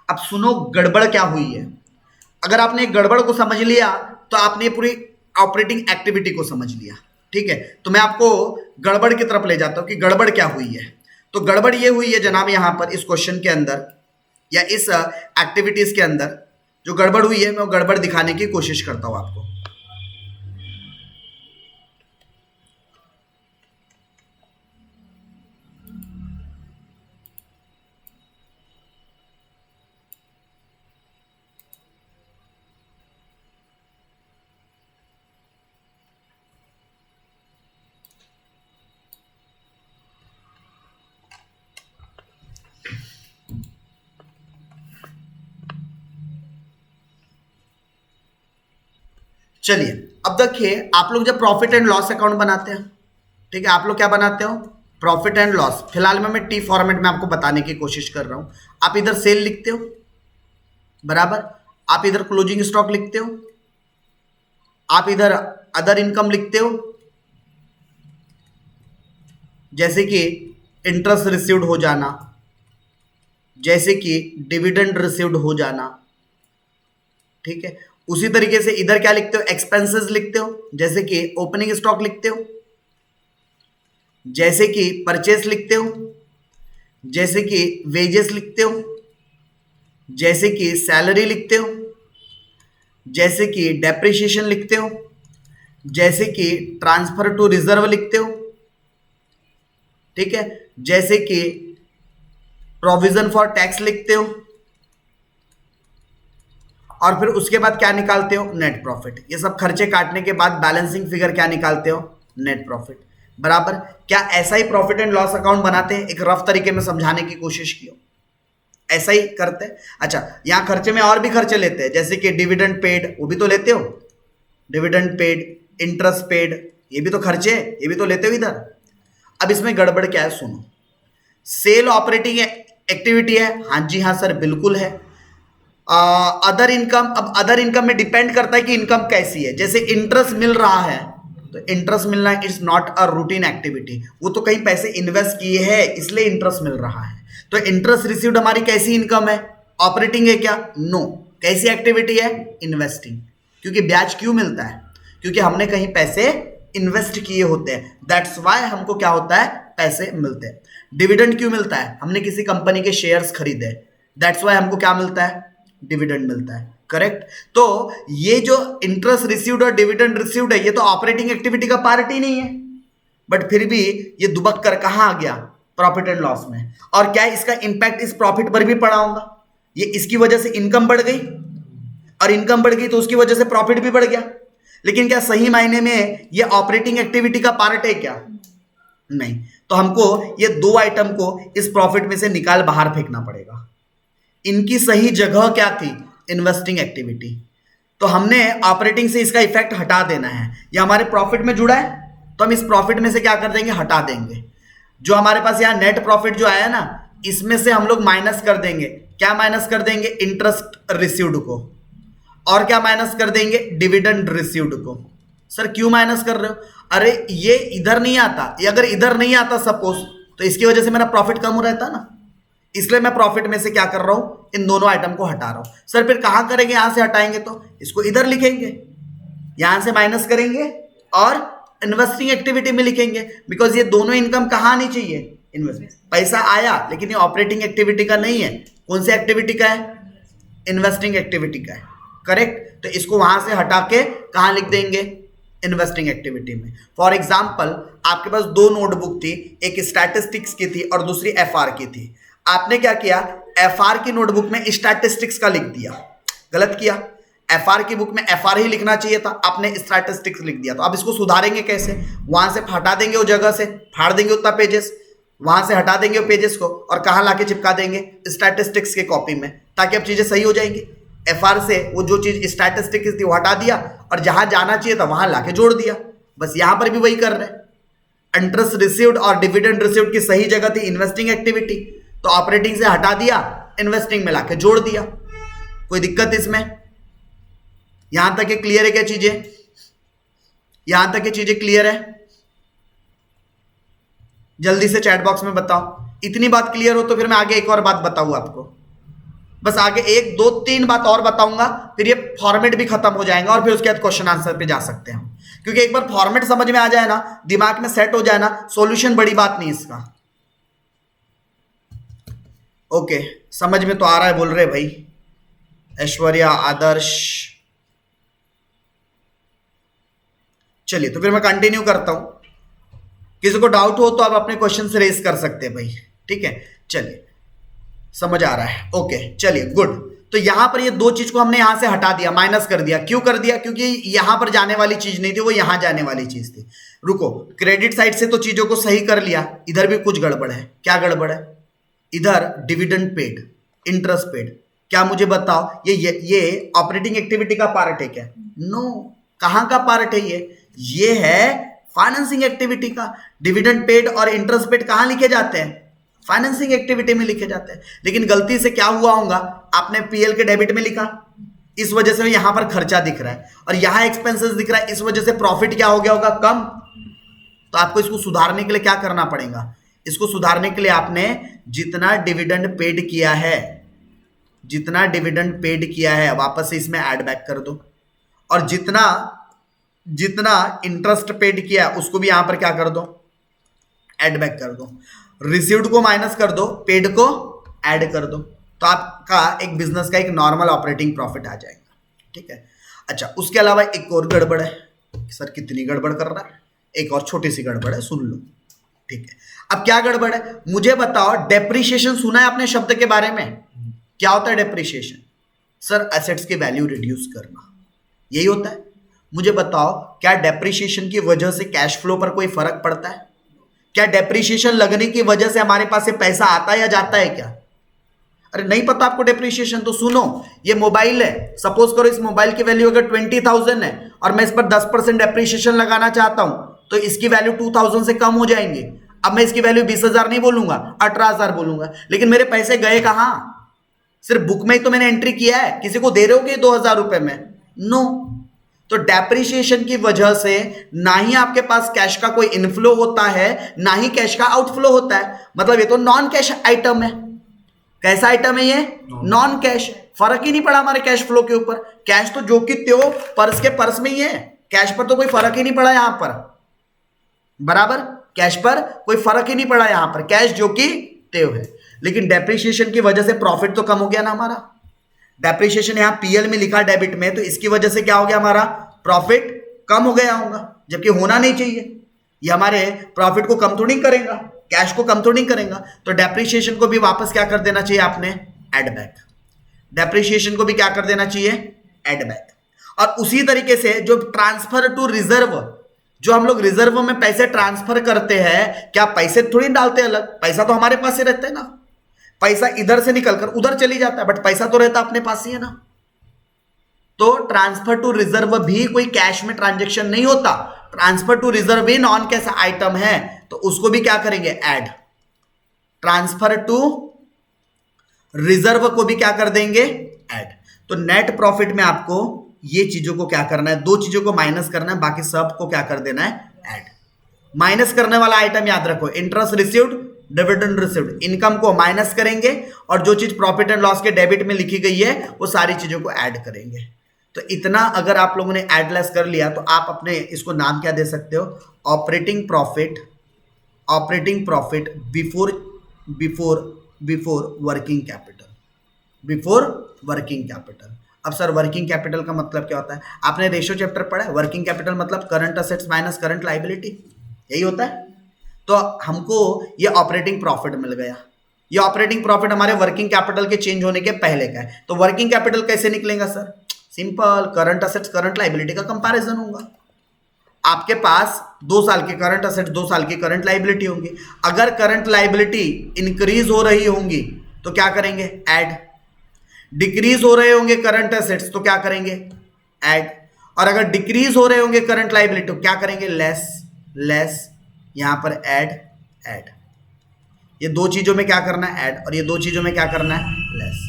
अब सुनो गड़बड़ क्या हुई है। अगर आपने गड़बड़ को समझ लिया तो आपने पूरी ऑपरेटिंग एक्टिविटी को समझ लिया। ठीक है, तो मैं आपको गड़बड़ की तरफ ले जाता हूं कि गड़बड़ क्या हुई है। तो गड़बड़ ये हुई है जनाब, यहां पर इस क्वेश्चन के अंदर या इस एक्टिविटीज के अंदर जो गड़बड़ हुई है, मैं वो गड़बड़ दिखाने की कोशिश करता हूं आपको। चलिए अब देखिए, आप लोग जब प्रॉफिट एंड लॉस अकाउंट बनाते हैं, ठीक है, आप लोग क्या बनाते हो? Profit and loss. फिलहाल मैं टी फॉर्मेट में आपको बताने की कोशिश कर रहा हूं। आप इधर सेल लिखते हो, बराबर, आप इधर क्लोजिंग स्टॉक लिखते हो, आप इधर अदर इनकम लिखते हो, जैसे कि इंटरेस्ट रिसीव्ड हो जाना, जैसे कि डिविडेंड रिसीव्ड हो जाना। ठीक है, उसी तरीके से इधर क्या लिखते हो? एक्सपेंसेस लिखते हो, जैसे कि ओपनिंग स्टॉक लिखते हो, जैसे कि परचेस लिखते हो, जैसे कि वेजेस लिखते हो, जैसे कि सैलरी लिखते हो, जैसे कि डेप्रिसिएशन लिखते हो, जैसे कि ट्रांसफर टू रिजर्व लिखते हो। ठीक है, जैसे कि प्रोविजन फॉर टैक्स लिखते हो, और फिर उसके बाद क्या निकालते हो? Net profit. ये सब खर्चे काटने के बाद बैलेंसिंग फिगर क्या निकालते हो? Net profit. बराबर। क्या ऐसा ही प्रॉफिट एंड लॉस अकाउंट बनाते हैं? एक रफ तरीके में समझाने की कोशिश की हो, ऐसा ही करते हैं। अच्छा, यहां खर्चे में और भी खर्चे लेते हैं, जैसे कि डिविडेंड पेड, वो भी तो लेते हो, डिविडेंड पेड, इंटरेस्ट पेड, ये भी तो खर्चे, ये भी तो लेते हो इधर। अब इसमें गड़बड़ क्या है सुनो। सेल ऑपरेटिंग एक्टिविटी है, हाँ जी हाँ सर बिल्कुल है। अदर इनकम, अब अदर इनकम में डिपेंड करता है कि इनकम कैसी है। जैसे इंटरेस्ट मिल रहा है तो इंटरेस्ट मिलना is not a routine activity, वो तो कहीं पैसे इन्वेस्ट किए हैं इसलिए इंटरेस्ट मिल रहा है। तो इंटरेस्ट रिसीव्ड हमारी कैसी इनकम है? ऑपरेटिंग है क्या? नो। कैसी एक्टिविटी है? इन्वेस्टिंग। क्योंकि ब्याज क्यों मिलता है? क्योंकि हमने कहीं पैसे इन्वेस्ट किए होते हैं, दैट्स वाई हमको क्या होता है? पैसे मिलते हैं। डिविडेंड क्यों मिलता है? हमने किसी कंपनी के शेयर्स खरीदे, दैट्स वाई हमको क्या मिलता है? डिविडेंड मिलता है। करेक्ट। तो ये जो इंटरेस्ट रिसीव्ड और डिविडेंड रिसीव्ड है ये तो ऑपरेटिंग एक्टिविटी का पार्ट ही नहीं है, बट फिर भी ये दुबक कर कहां आ गया? प्रॉफिट एंड लॉस में। और क्या इसका इंपैक्ट इस प्रॉफिट पर भी पड़ा होगा? ये इसकी वजह से इनकम बढ़ गई, और इनकम बढ़ गई तो उसकी वजह से प्रॉफिट भी बढ़ गया। लेकिन क्या सही मायने में ये ऑपरेटिंग एक्टिविटी का पार्ट है क्या? नहीं। तो हमको ये दो आइटम को इस प्रॉफिट में से निकाल बाहर फेंकना पड़ेगा। इनकी सही जगह क्या थी? Investing activity. तो हमने ऑपरेटिंग से इसका इफेक्ट हटा देना है। ये हमारे प्रॉफिट में जुड़ा है तो हम इस प्रॉफिट में से क्या कर देंगे? हटा देंगे। जो हमारे पास यहाँ नेट प्रॉफिट जो आया ना, इसमें से हम लोग माइनस कर देंगे। क्या माइनस कर देंगे? इंटरेस्ट रिसीव्ड को। और क्या माइनस कर देंगे? डिविडेंड रिसीव्ड को। सर क्यों माइनस कर रहे हो? अरे ये इधर नहीं आता, ये अगर इधर नहीं आता सपोज, तो इसकी वजह से मेरा प्रॉफिट कम हो रहता ना, इसलिए मैं प्रॉफिट में से क्या कर रहा हूं? इन दोनों आइटम को हटा रहा हूं। सर फिर कहां करेंगे? यहां से हटाएंगे तो इसको इधर लिखेंगे, यहां से माइनस करेंगे और इन्वेस्टिंग एक्टिविटी में लिखेंगे, बिकॉज ये दोनों इनकम कहां आनी चाहिए? इन्वेस्टमेंट। पैसा आया लेकिन ये ऑपरेटिंग एक्टिविटी का नहीं है। कौन सी एक्टिविटी का है? इन्वेस्टिंग एक्टिविटी का है। करेक्ट। तो इसको वहां से हटा के कहां लिख देंगे? इन्वेस्टिंग एक्टिविटी में। फॉर एग्जाम्पल आपके पास दो नोटबुक थी, एक स्टैटिस्टिक्स की थी और दूसरी एफआर की थी। आपने क्या किया? एफआर की नोटबुक में स्टैटिस्टिक्स का लिख दिया, गलत किया। एफआर की बुक में एफआर ही लिखना चाहिए था, आपने स्टैटिस्टिक्स लिख दिया। तो अब इसको सुधारेंगे कैसे? वहां से हटा देंगे, वो जगह से फाड़ देंगे उतना पेजेस, वहां से हटा देंगे वो पेजेस को और कहां लाके चिपका देंगे? स्टैटिस्टिक्स के कॉपी में, ताकि अब चीजें सही हो जाएंगी। एफआर से वो जो चीज स्टैटिस्टिक्स थी वो हटा दिया और जहां जाना चाहिए था वहां लाके जोड़ दिया। बस यहां पर भी वही कर रहे हैं। इंटरेस्ट रिसीव्ड और डिविडेंड रिसीव्ड की सही जगह थी इन्वेस्टिंग एक्टिविटी, तो ऑपरेटिंग से हटा दिया, इन्वेस्टिंग में लाके जोड़ दिया। कोई दिक्कत इसमें? यहां तक ये क्लियर है क्या चीजें? यहां तक ये चीजें क्लियर है? जल्दी से चैट बॉक्स में बताओ। इतनी बात क्लियर हो तो फिर मैं आगे एक और बात बताऊं आपको। बस आगे एक दो तीन बात और बताऊंगा, फिर ये फॉर्मेट भी खत्म हो जाएगा और फिर उसके बाद क्वेश्चन आंसर पे जा सकते हैं हम। क्योंकि एक बार फॉर्मेट समझ में आ जाए ना, दिमाग में सेट हो जाए ना, सॉल्यूशन बड़ी बात नहीं इसका। ओके, समझ में तो आ रहा है बोल रहे भाई ऐश्वर्या, आदर्श। चलिए तो फिर मैं कंटिन्यू करता हूं। किसी को डाउट हो तो आप अपने क्वेश्चन से रेज कर सकते हैं भाई, ठीक है। चलिए समझ आ रहा है? ओके चलिए गुड। तो यहां पर ये दो चीज को हमने यहां से हटा दिया, माइनस कर दिया। क्यों कर दिया? क्योंकि यहां पर जाने वाली चीज नहीं थी, वो यहां जाने वाली चीज थी। रुको, क्रेडिट साइड से तो चीजों को सही कर लिया, इधर भी कुछ गड़बड़ है। क्या गड़बड़ है? इधर डिविडेंड पेड, इंटरेस्ट पेड। क्या मुझे बताओ, ये ऑपरेटिंग एक्टिविटी का पार्ट है क्या? नो। कहां का पार्ट है ये है फाइनेंसिंग एक्टिविटी का। डिविडेंड पेड और इंटरेस्ट पेड कहां लिखे जाते हैं? फाइनेंसिंग एक्टिविटी में लिखे जाते हैं। लेकिन गलती से क्या हुआ होगा, आपने पीएल के डेबिट में लिखा, इस वजह से यहां पर खर्चा दिख रहा है और यहां एक्सपेंसेस दिख रहा है, इस वजह से प्रॉफिट क्या हो गया होगा? कम। तो आपको इसको सुधारने के लिए क्या करना पड़ेगा? इसको सुधारने के लिए आपने जितना डिविडेंड पेड किया है, जितना डिविडेंड पेड किया है वापस से इसमें ऐड बैक कर दो, और जितना जितना इंटरेस्ट पेड किया उसको भी यहां पर क्या कर दो? ऐड बैक कर दो। रिसीव्ड को माइनस कर दो, पेड को ऐड कर दो, तो आपका एक बिजनेस का एक नॉर्मल ऑपरेटिंग प्रॉफिट आ जाएगा, ठीक है। अच्छा, उसके अलावा एक और गड़बड़ है। सर कितनी गड़बड़ कर रहा है? एक और छोटी सी गड़बड़ है, सुन लो, ठीक है। अब क्या गड़बड़ है मुझे बताओ? डेप्रिसिएशन सुना है आपने शब्द के बारे में? क्या होता है डेप्रिसिएशन? सर एसेट्स की वैल्यू रिड्यूस करना, यही होता है। मुझे बताओ, क्या डेप्रिसिएशन की वजह से कैश फ्लो पर कोई फर्क पड़ता है? क्या डेप्रिसिएशन लगने की वजह से हमारे पास से पैसा आता है या जाता है क्या? अरे नहीं पता आपको डेप्रिसिएशन? तो सुनो, ये मोबाइल है, सपोज करो इस मोबाइल की वैल्यू अगर 20,000 है और मैं इस पर 10% डेप्रिसिएशन लगाना चाहता हूं, तो इसकी वैल्यू 2,000 से कम हो जाएंगे। अब मैं इसकी वैल्यू 20,000 नहीं बोलूंगा, 18,000 बोलूंगा, लेकिन मेरे पैसे गए कहां? सिर्फ बुक में ही तो मैंने एंट्री किया है, किसी को दे रहे हो कि 2,000 रुपए में? नो। तो डेप्रिसिएशन की वजह से ना ही आपके पास कैश का कोई इनफ्लो होता है, ना ही कैश का आउटफ्लो होता है। मतलब ये तो नॉन कैश आइटम है। कैसा आइटम है ये? Non cash. फर्क ही नहीं पड़ा हमारे कैश फ्लो के ऊपर। कैश तो जो कि त्यो पर्स के पर्स में ही है, कैश पर तो कोई फर्क ही नहीं पड़ा यहां पर, बराबर। कैश पर कोई फर्क ही नहीं पड़ा यहां पर, कैश जो कि त्यो है। लेकिन डेप्रिसिएशन की वजह से प्रॉफिट तो कम हो गया ना हमारा। डेप्रिसिएशन यहां पीएल में लिखा डेबिट में, तो इसकी वजह से क्या हो गया, हमारा प्रॉफिट कम हो गया होगा, जबकि होना नहीं चाहिए। ये हमारे प्रॉफिट को कम थोड़ी करेगा, कैश को कम थोड़ी करेगा। तो डेप्रिसिएशन को भी वापस क्या कर देना चाहिए आपने? Add back. डेप्रिसिएशन को भी क्या कर देना चाहिए? Add back. और उसी तरीके से जो ट्रांसफर टू रिजर्व, जो हम लोग रिजर्व में पैसे ट्रांसफर करते हैं, क्या पैसे थोड़ी डालते हैं अलग, पैसा तो हमारे पास ही रहता है ना। पैसा इधर से निकलकर उधर चली जाता है, बट पैसा तो रहता अपने पास ही है ना। तो ट्रांसफर टू रिजर्व भी कोई कैश में ट्रांजैक्शन नहीं होता। ट्रांसफर टू रिजर्व भी नॉन कैश आइटम है, तो उसको भी क्या करेंगे? ऐड। ट्रांसफर टू रिजर्व को भी क्या कर देंगे? ऐड। तो नेट प्रॉफिट में आपको ये चीजों को क्या करना है? दो चीजों को माइनस करना है, बाकी सब को क्या कर देना है? ऐड। माइनस करने वाला आइटम याद रखो, interest received, dividend received. Income को माइनस करेंगे और जो चीज प्रॉफिट एंड लॉस के डेबिट में लिखी गई है वो सारी चीजों को ऐड करेंगे। तो इतना अगर आप लोगों ने ऐड लेस कर लिया तो आप अपने इसको नाम क्या दे सकते हो? Operating profit. Operating profit before working capital. Before working capital. अब सर वर्किंग कैपिटल का मतलब क्या होता है? आपने रेशियो चैप्टर पढ़ा है। वर्किंग कैपिटल मतलब current assets minus current liability, यही होता है। तो हमको ये ऑपरेटिंग प्रॉफिट मिल गया। ये ऑपरेटिंग प्रॉफिट हमारे वर्किंग कैपिटल के चेंज होने के पहले का है। तो वर्किंग कैपिटल कैसे निकलेगा sir? Simple, current assets current liability का कंपैरिजन होगा। आपके पास 2 साल के करंट असेट्स, 2 साल की करंट लायबिलिटी होंगी। अगर करंट लायबिलिटी इंक्रीज हो रही होंगी तो क्या करेंगे? ऐड। डिक्रीज हो रहे होंगे करंट असेट्स तो क्या करेंगे? ऐड। और अगर डिक्रीज हो रहे होंगे करंट लायबिलिटी तो क्या करेंगे? लेस। लेस। यहां पर ऐड, ऐड। ये दो चीजों में क्या करना है? ऐड। और ये दो चीजों में क्या करना है? लेस।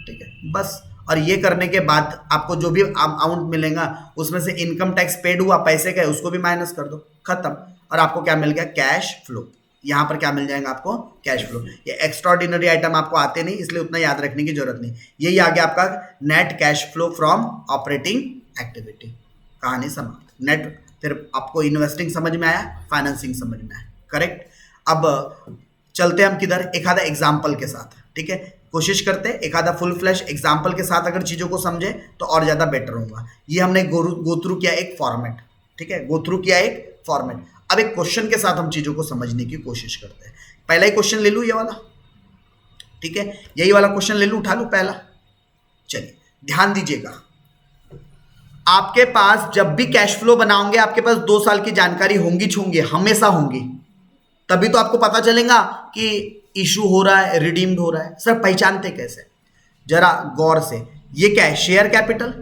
ठीक है, बस। और ये करने के बाद आपको जो भी अमाउंट मिलेगा उसमें से इनकम टैक्स पेड हुआ पैसे का उसको भी माइनस कर दो, खत्म। और आपको क्या मिल गया? Cash flow. यहां पर क्या मिल जाएगा आपको? Cash flow. ये एक्स्ट्राऑर्डिनरी आइटम आपको आते नहीं, इसलिए उतना याद रखने की जरूरत नहीं। यही आ गया आपका net cash flow from operating activity. कहानी समाप्त। नेट, फिर आपको इन्वेस्टिंग समझ में आया, फाइनेंसिंग समझ में आया, करेक्ट। अब चलते हम किधर? एक आधा एग्जाम्पल के साथ, ठीक है। कोशिश करते हैं एक आधा फुल फ्लैश एग्जाम्पल के साथ अगर चीजों को समझे तो और ज्यादा बेटर होगा। ये हमने गो थ्रू किया एक फॉर्मेट, ठीक है, गो थ्रू किया एक फॉर्मेट। अब एक क्वेश्चन के साथ हम चीजों को समझने की कोशिश करते हैं। पहला ही क्वेश्चन ले लूं, ये वाला, ठीक है, यही वाला क्वेश्चन ले लूं, उठा लूं पहला। चलिए ध्यान दीजिएगा, आपके पास जब भी कैश फ्लो बनाओगे आपके पास 2 साल की जानकारी होंगी छूंगी, हमेशा होंगी, तभी तो आपको पता चलेगा कि इशू हो रहा है, रिडीम्ड हो रहा है। सर पहचानते कैसे? जरा गौर से। ये क्या है? Share capital.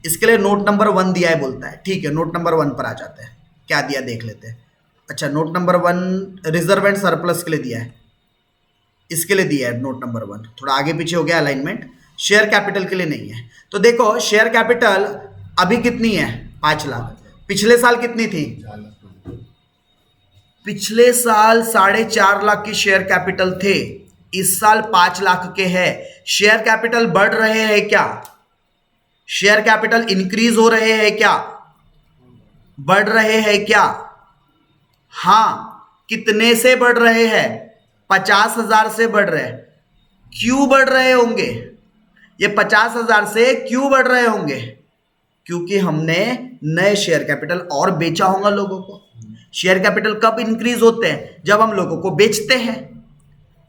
इसके लिए नोट नंबर 1 दिया है बोलता है, ठीक है, नोट नंबर 1 पर आ जाते हैं। क्या दिया देख लेते हैं। अच्छा, note number 1 reserve and surplus के लिए दिया है, इसके लिए दिया है नोट नंबर 1। थोड़ा आगे पीछे हो गया अलाइनमेंट, शेयर कैपिटल के लिए नहीं है। तो देखो शेयर कैपिटल अभी कितनी है? 5 लाख। पिछले साल कितनी थी? पिछले साल 4.5 लाख की शेयर कैपिटल थे, इस साल 5 लाख के हैं। शेयर कैपिटल बढ़ रहे हैं क्या? शेयर कैपिटल इंक्रीज हो रहे हैं क्या? बढ़ रहे हैं क्या? हां। कितने से बढ़ रहे हैं? 50,000 से बढ़ रहे हैं। क्यों बढ़ रहे होंगे? ये 50,000 से क्यों बढ़ रहे होंगे? क्योंकि हमने नए शेयर कैपिटल और बेचा होगा लोगों को। शेयर कैपिटल कब इंक्रीज होते हैं? जब हम लोगों को बेचते हैं।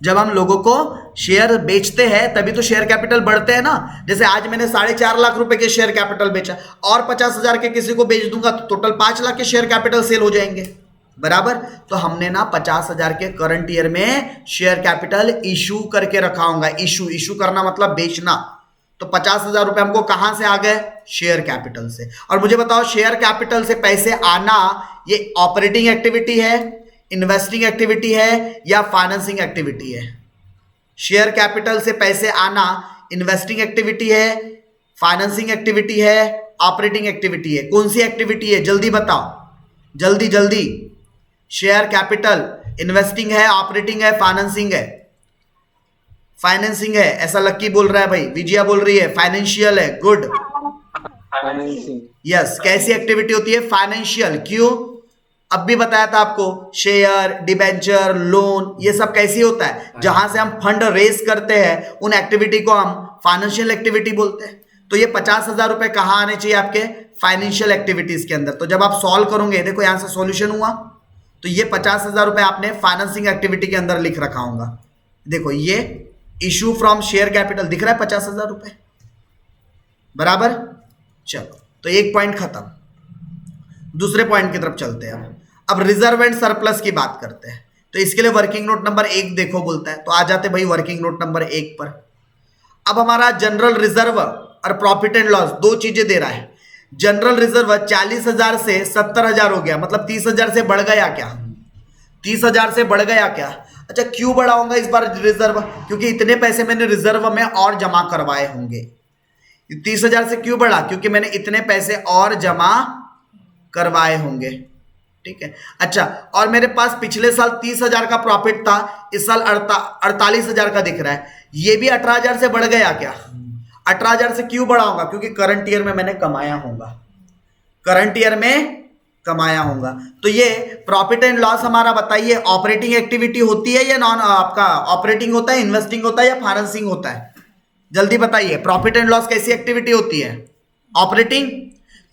जब हम लोगों को शेयर बेचते हैं तभी तो शेयर कैपिटल बढ़ते हैं ना। जैसे आज मैंने 4.5 लाख रुपए के शेयर कैपिटल बेचा और 50,000 के किसी को बेच दूंगा तो टोटल 5 लाख के शेयर कैपिटल सेल हो जाएंगे, बराबर। तो हमने ना 50,000 के करंट ईयर में शेयर कैपिटल इशू करके रखा होगा। इशू करना मतलब बेचना। तो 50,000 रुपए हमको कहां से आ गए? शेयर कैपिटल से। और मुझे बताओ शेयर कैपिटल से पैसे आना ये ऑपरेटिंग एक्टिविटी है, इन्वेस्टिंग एक्टिविटी है या फाइनेंसिंग एक्टिविटी है? शेयर कैपिटल से पैसे आना इन्वेस्टिंग एक्टिविटी है, फाइनेंसिंग एक्टिविटी है, ऑपरेटिंग एक्टिविटी है? कौन सी एक्टिविटी है? जल्दी बताओ, जल्दी जल्दी। शेयर कैपिटल, इन्वेस्टिंग है, ऑपरेटिंग है, फाइनेंसिंग है? फाइनेंसिंग है, ऐसा लक्की बोल रहा है भाई। विजया बोल रही है फाइनेंशियल है। Good, financing. यस। कैसी एक्टिविटी होती है? फाइनेंशियल। क्यों? अब भी बताया था आपको, शेयर, डिबेंचर, लोन, ये सब कैसी होता है? जहां से हम फंड रेस करते हैं उन एक्टिविटी को हम फाइनेंशियल एक्टिविटी बोलते हैं। तो ये 50,000 रुपए कहाँ आने चाहिए? आपके फाइनेंशियल एक्टिविटीज के अंदर। तो जब आप सॉल्व करोगे, देखो यहां से सॉल्यूशन हुआ, तो ये 50,000 रुपए आपने फाइनेंसिंग एक्टिविटी के अंदर लिख रखा होगा। देखो ये इशू फ्रॉम शेयर कैपिटल दिख रहा है, 50,000 रुपए, बराबर। चलो, तो एक पॉइंट खत्म। दूसरे पॉइंट की तरफ चलते हैं। अब रिजर्व एंड सरप्लस की बात करते हैं। तो इसके लिए वर्किंग नोट नंबर 1 देखो बोलता है, तो आ जाते भाई वर्किंग नोट नंबर 1 पर। अब हमारा जनरल रिजर्व और प्रॉफिट एंड लॉस दो चीजें दे रहा है। जनरल रिजर्व 40,000 से 70,000 हो गया, मतलब 30,000 से बढ़ गया क्या? 30,000 से बढ़ गया क्या? अच्छा, क्यों बढ़ाऊंगा इस बार रिजर्व? क्योंकि इतने पैसे मैंने रिजर्व में और जमा करवाए होंगे। 30,000 से क्यों बढ़ा? क्योंकि मैंने इतने पैसे और जमा करवाए होंगे, ठीक है। अच्छा, और मेरे पास पिछले साल 30,000 का प्रॉफिट था, इस साल 48,000 का दिख रहा है, ये भी 18,000 से बढ़ गया क्या? 18,000 से क्यों बढ़ाऊंगा? क्योंकि करंट ईयर में मैंने कमाया होगा, करंट ईयर में कमाया होगा। तो ये प्रॉफिट एंड लॉस हमारा बताइए ऑपरेटिंग एक्टिविटी होती है या नॉन आपका ऑपरेटिंग होता है, इन्वेस्टिंग होता है या फाइनेंसिंग होता है? जल्दी बताइए, प्रॉफिट एंड लॉस कैसी एक्टिविटी होती है? ऑपरेटिंग।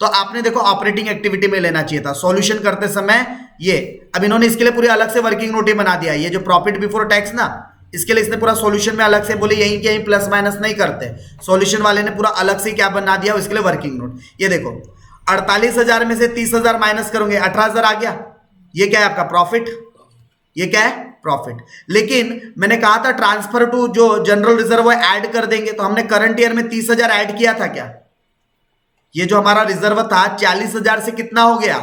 तो आपने देखो ऑपरेटिंग एक्टिविटी में लेना चाहिए था सॉल्यूशन करते समय। ये अब इन्होंने इसके लिए पूरी अलग से वर्किंग नोट ही बना दिया। ये जो प्रॉफिट बिफोर टैक्स ना, इसके लिए इसने पूरा सॉल्यूशन में अलग से बोले, यहीं के यहीं प्लस माइनस नहीं करते, सॉल्यूशन वाले ने पूरा अलग से क्या बना दिया इसके लिए वर्किंग नोट। ये देखो 48,000 में से 30,000 माइनस करोगे, 18,000 आ गया। ये क्या है आपका? प्रॉफिट। ये क्या है? प्रॉफिट। लेकिन मैंने कहा था ट्रांसफर टू जो जनरल रिजर्व है ऐड कर देंगे, तो हमने करंट ईयर में 30,000 ऐड किया था क्या? ये जो हमारा रिजर्व था 40,000 से कितना हो गया?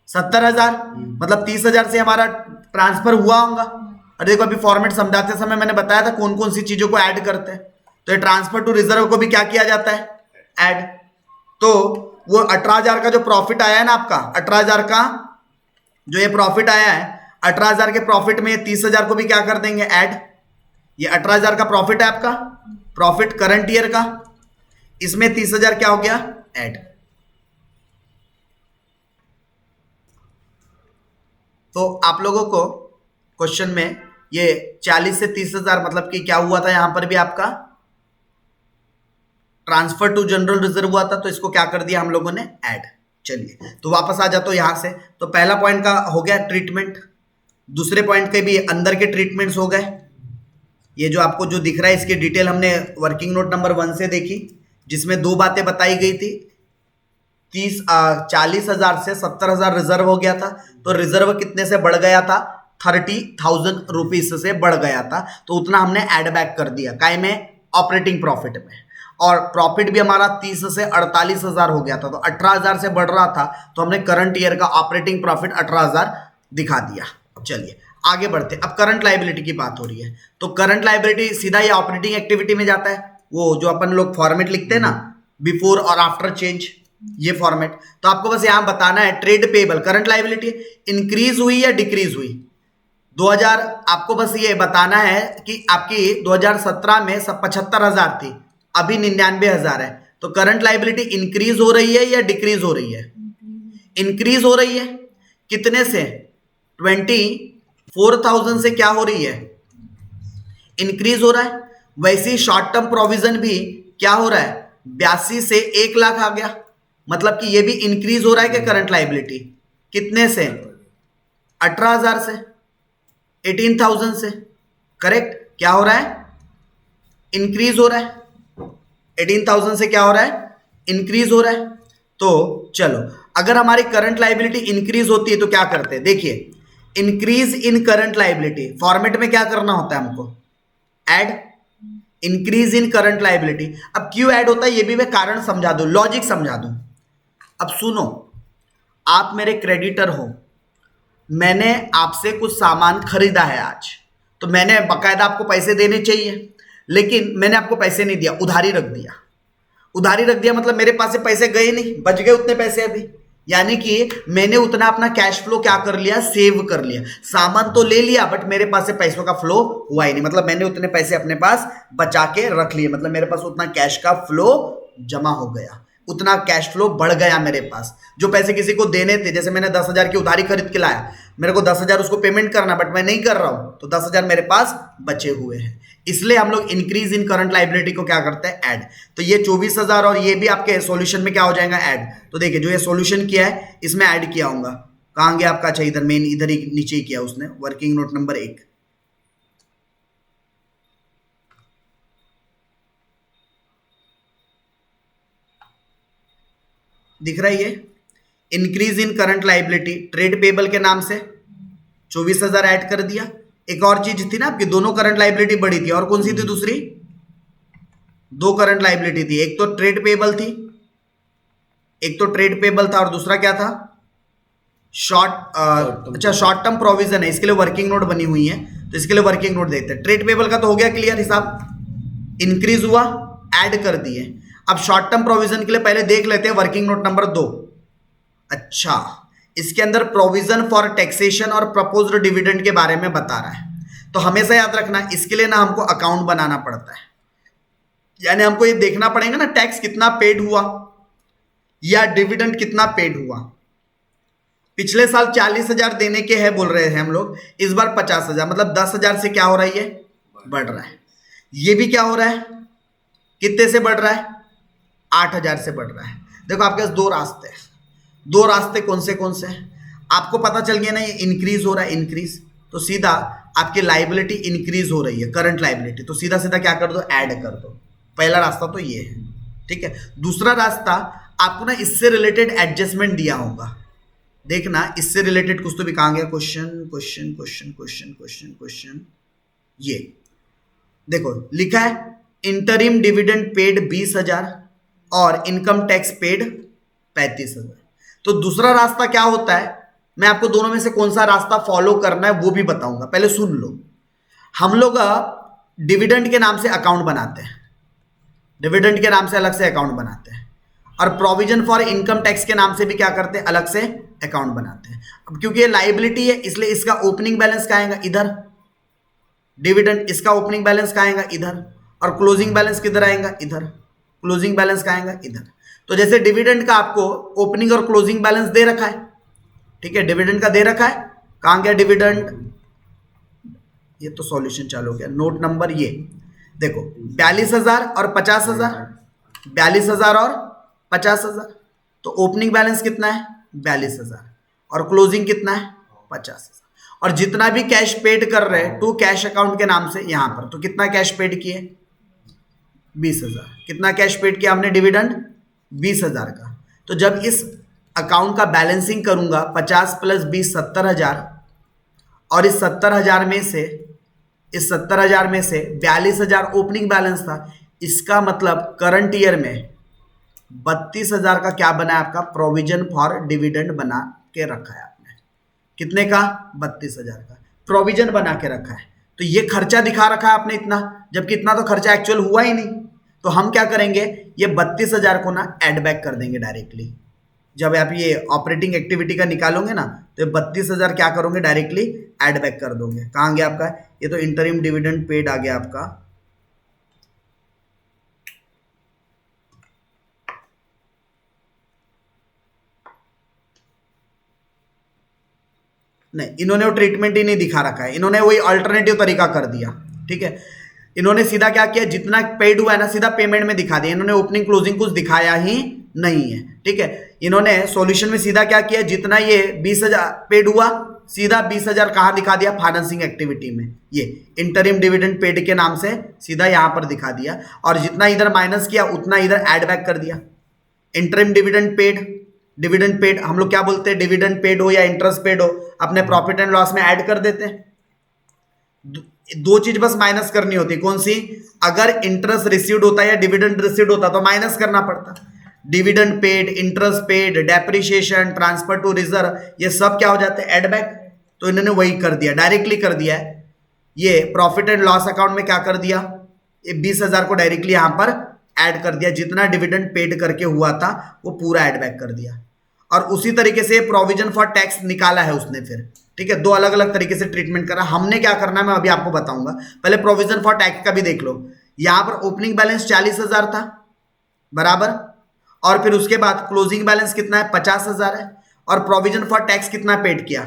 70,000, मतलब 30,000 से हमारा ट्रांसफर हुआ होगा। और देखो अभी फॉर्मेट समझाते समय मैंने बताया था कौन कौन सी चीजों को ऐड करते हैं। तो ये ट्रांसफर टू रिजर्व को भी क्या किया जाता है? ऐड। तो वो 18,000 का जो प्रॉफिट आया है ना आपका, 18,000 का जो ये प्रॉफिट आया है, 18,000 के प्रॉफिट में 30,000 को भी क्या कर देंगे? ऐड। ये 18,000 का प्रॉफिट है आपका, प्रॉफिट करंट ईयर का, इसमें 30,000 क्या हो गया? ऐड। तो आप लोगों को क्वेश्चन में ये 40 से 30,000 मतलब कि क्या हुआ था? यहां पर भी आपका ट्रांसफर टू जनरल रिजर्व हुआ था, तो इसको क्या कर दिया हम लोगों ने? ऐड। चलिए, तो वापस आ जाता हूं यहां से। तो पहला पॉइंट का हो गया ट्रीटमेंट, दूसरे पॉइंट के भी अंदर के ट्रीटमेंट्स हो गए। ये जो आपको जो दिख रहा है इसकी डिटेल हमने वर्किंग नोट नंबर 1 से देखी, जिसमें दो बातें बताई गई थी। 40,000 से 70,000 रिजर्व हो गया था, तो रिजर्व कितने से बढ़ गया था? 30,000 रुपीज से बढ़ गया था। तो उतना हमने एड बैक कर दिया काय में? ऑपरेटिंग प्रॉफिट में। और प्रॉफिट भी हमारा 30 से 48,000 हो गया था, तो 18,000 से बढ़ रहा था, तो हमने करंट ईयर का ऑपरेटिंग प्रॉफिट 18,000 दिखा दिया। चलिए आगे बढ़ते। अब करंट लायबिलिटी की बात हो रही है, तो करंट लायबिलिटी सीधा ये ऑपरेटिंग एक्टिविटी में जाता है। वो जो अपन लोग फॉर्मेट लिखते हैं ना, बिफोर और आफ्टर चेंज, ये फॉर्मेट। तो आपको बस यहां बताना है trade payable current liability increase हुई या डिक्रीज हुई? 2000 आपको बस ये बताना है कि आपकी 2017 में 75,000 थी, अभी 99,000 है। तो करंट लायबिलिटी इंक्रीज हो रही है या डिक्रीज हो रही है? इंक्रीज हो रही है। कितने से? 24,000 से क्या हो रही है? इंक्रीज हो रहा है। वैसे ही शॉर्ट टर्म प्रोविजन भी क्या हो रहा है? 82 से 1 लाख आ गया, मतलब कि ये भी इंक्रीज हो रहा है कि करंट लायबिलिटी? कितने से? 18,000 से, 18,000 से। करेक्ट। क्या हो रहा है? इंक्रीज हो रहा है। 18,000 से क्या हो रहा है? इंक्रीज हो रहा है। तो चलो, अगर हमारी करंट लायबिलिटी इंक्रीज होती है तो क्या करते हैं? देखिए, increase in current liability format में क्या करना होता है हमको? Add. Increase in current liability. अब क्यों ऐड होता है ये भी मैं कारण समझा दूं, लॉजिक समझा दूं। अब सुनो, आप मेरे क्रेडिटर हो, मैंने आपसे कुछ सामान खरीदा है आज, तो मैंने बकायदा आपको पैसे देने चाहिए। लेकिन मैंने आपको पैसे नहीं दिया, उधारी रख दिया। उधारी रख दिया मतलब मेरे पास से पैसे गए नहीं, बच गए उतने पैसे अभी, यानी कि मैंने उतना अपना कैश फ्लो क्या कर लिया, सेव कर लिया। सामान तो ले लिया बट मेरे पास से पैसों का फ्लो हुआ ही नहीं, मतलब मैंने उतने पैसे अपने पास बचा के रख लिए, मतलब मेरे पास उतना कैश का फ्लो जमा हो गया, उतना कैश फ्लो बढ़ गया मेरे पास। जो पैसे किसी को देने थे, जैसे मैंने 10,000 की उधारी खरीद के लाया, मेरे को 10,000 उसको पेमेंट करना, बट मैं नहीं कर रहा हूं, तो 10,000 मेरे पास बचे हुए हैं। इसलिए हम लोग इंक्रीज इन करंट लाइबिलिटी को क्या करते हैं, ऐड। तो ये 24,000 और ये भी आपके सॉल्यूशन में क्या हो जाएगा, ऐड। तो देखिए जो ये सॉल्यूशन किया है इसमें ऐड किया होगा, कहां गया आपका, अच्छा इधर मेन, इधर ही नीचे ही किया उसने, वर्किंग नोट नंबर 1। दिख रहा है ये, increase in current liability, trade payable के नाम से 24,000 ऐड कर दिया। एक और चीज थी ना आपकी, दोनों करंट लाइबिलिटी बड़ी थी, और कौन सी थी दूसरी, दो करंट लाइबिलिटी थी, एक तो ट्रेड पेबल थी, एक तो ट्रेड पेबल था, और दूसरा क्या था, अच्छा शॉर्ट टर्म प्रोविजन है, इसके लिए वर्किंग नोट बनी हुई है, तो इसके लिए वर्किंग नोट देखते हैं। ट्रेड पेबल का तो हो गया क्लियर हिसाब, इंक्रीज हुआ, ऐड कर दिए। अब शॉर्ट टर्म प्रोविजन के लिए पहले देख लेते हैं वर्किंग नोट नंबर 2। अच्छा, इसके अंदर प्रोविजन फॉर टैक्सेशन और प्रपोज्ड डिविडेंड के बारे में बता रहा है। तो हमेशा याद रखना, इसके लिए ना हमको अकाउंट बनाना पड़ता है, यानी हमको ये देखना पड़ेगा ना टैक्स कितना पेड हुआ या डिविडेंड कितना पेड हुआ। पिछले साल 40,000 देने के हैं बोल रहे हैं हम लोग, इस बार 50,000, मतलब 10,000 से क्या हो रहा है, ये बढ़ रहा है। ये भी क्या हो रहा है, कितने से बढ़ रहा है, 8,000 से बढ़ रहा है। देखो आपके पास दो रास्ते हैं, दो रास्ते कौन से कौन से हैं, आपको पता चल गया ना, ये इंक्रीज हो रहा है, इंक्रीज, तो सीधा आपकी लाइबिलिटी इंक्रीज हो रही है, करंट लाइबिलिटी, तो सीधा सीधा क्या कर दो, ऐड कर दो। पहला रास्ता तो ये है, ठीक है। दूसरा रास्ता आपको ना इससे रिलेटेड एडजस्टमेंट दिया होगा, देखना इससे रिलेटेड कुछ तो भी, कहां गया question, question question question question question, ये देखो लिखा है इंटरिम डिविडेंड पेड 20,000 और इनकम टैक्स पेड 35,000। तो दूसरा रास्ता क्या होता है, मैं आपको दोनों में से कौन सा रास्ता फॉलो करना है वो भी बताऊंगा, पहले सुन लो। हम लोग डिविडेंड के नाम से अकाउंट बनाते हैं, डिविडेंड के नाम से अलग से अकाउंट बनाते हैं, और प्रोविजन फॉर इनकम टैक्स के नाम से भी क्या करते हैं, अलग से अकाउंट बनाते हैं। अब क्योंकि ये लाइबिलिटी है इसलिए इसका ओपनिंग बैलेंस कहाँ आएगा, इधर, डिविडेंड इसका ओपनिंग बैलेंस कहाँ आएगा, इधर, और क्लोजिंग बैलेंस किधर आएगा, इधर, क्लोजिंग बैलेंस कहाँ आएगा, इधर। तो जैसे डिविडेंड का आपको ओपनिंग और क्लोजिंग बैलेंस दे रखा है, ठीक है, डिविडेंड का दे रखा है, कहां गया डिविडेंड, ये तो सॉल्यूशन चालू हो गया, नोट नंबर ये देखो 42,000 और 50,000, 42,000 और 50,000, तो ओपनिंग बैलेंस कितना है 42,000 और क्लोजिंग कितना है 50,000, और जितना भी कैश पेड कर रहे हैं टू कैश अकाउंट के नाम से यहां पर, तो कितना कैश पेड किए 20,000, कितना कैश पेड किया हमने डिविडेंड 20,000 का। तो जब इस अकाउंट का बैलेंसिंग करूंगा 50 + 20 70,000, और इस 70,000 में से, इस 70,000 में से 42,000 ओपनिंग बैलेंस था, इसका मतलब करंट ईयर में 32,000 का क्या बना है आपका, प्रोविजन फॉर डिविडेंड बना के रखा है आपने, कितने का 32,000 का प्रोविजन बना के रखा है। तो ये खर्चा दिखा रखा है आपने इतना, जबकि इतना तो खर्चा एक्चुअल हुआ ही नहीं। तो हम क्या करेंगे, ये 32,000 को ना ऐड बैक कर देंगे डायरेक्टली। जब आप ये ऑपरेटिंग एक्टिविटी का निकालोगे ना, तो 32,000 क्या करोगे, डायरेक्टली ऐड बैक कर दोगे। कहाँ गया आपका, ये तो इंटरिम डिविडेंड पेड आ गया आपका, नहीं इन्होंने वो ट्रीटमेंट ही नहीं दिखा रखा है, इन्होंने वही अल्टरनेटिव तरीका कर दिया, ठीक है। इन्होंने सीधा क्या किया, जितना पेड हुआ है ना सीधा पेमेंट में दिखा दिया, इन्होंने ओपनिंग क्लोजिंग कुछ दिखाया ही नहीं है, ठीक है। इन्होंने सॉल्यूशन में सीधा क्या किया, जितना ये 20,000 पेड हुआ सीधा 20,000 कहाँ दिखा दिया, फाइनेंसिंग एक्टिविटी में, ये इंटरिम डिविडेंड पेड के नाम से सीधा यहाँ पर दिखा दिया, और जितना इधर माइनस किया उतना इधर ऐड बैक कर दिया। Interim dividend paid, dividend paid हम लोग क्या बोलते हैं, डिविडेंड पेड हो या इंटरेस्ट पेड हो, अपने प्रॉफिट एंड लॉस में ऐड कर देते हैं। दो चीज बस माइनस करनी होती, कौन सी, अगर इंटरेस्ट रिसीव्ड होता या डिविडेंड रिसीव्ड होता तो माइनस करना पड़ता। Dividend paid, interest paid, depreciation, transfer to reserve, ये सब क्या हो जाते हैं, एड बैक। तो इन्होंने वही कर दिया, डायरेक्टली कर दिया है। ये प्रॉफिट एंड लॉस अकाउंट में क्या कर दिया, ये 20,000 को डायरेक्टली यहां पर ऐड कर दिया, जितना डिविडेंड पेड करके हुआ था वो पूरा ऐड बैक कर दिया। और उसी तरीके से प्रोविजन फॉर टैक्स निकाला है उसने फिर, ठीक है। दो अलग अलग तरीके से ट्रीटमेंट करा। हमने क्या करना है मैं अभी आपको बताऊंगा। पहले प्रोविजन फॉर टैक्स का भी देख लो। यहां पर ओपनिंग बैलेंस 40,000 था बराबर, और फिर उसके बाद क्लोजिंग बैलेंस कितना है 50,000 है, और प्रोविजन फॉर टैक्स कितना पेड किया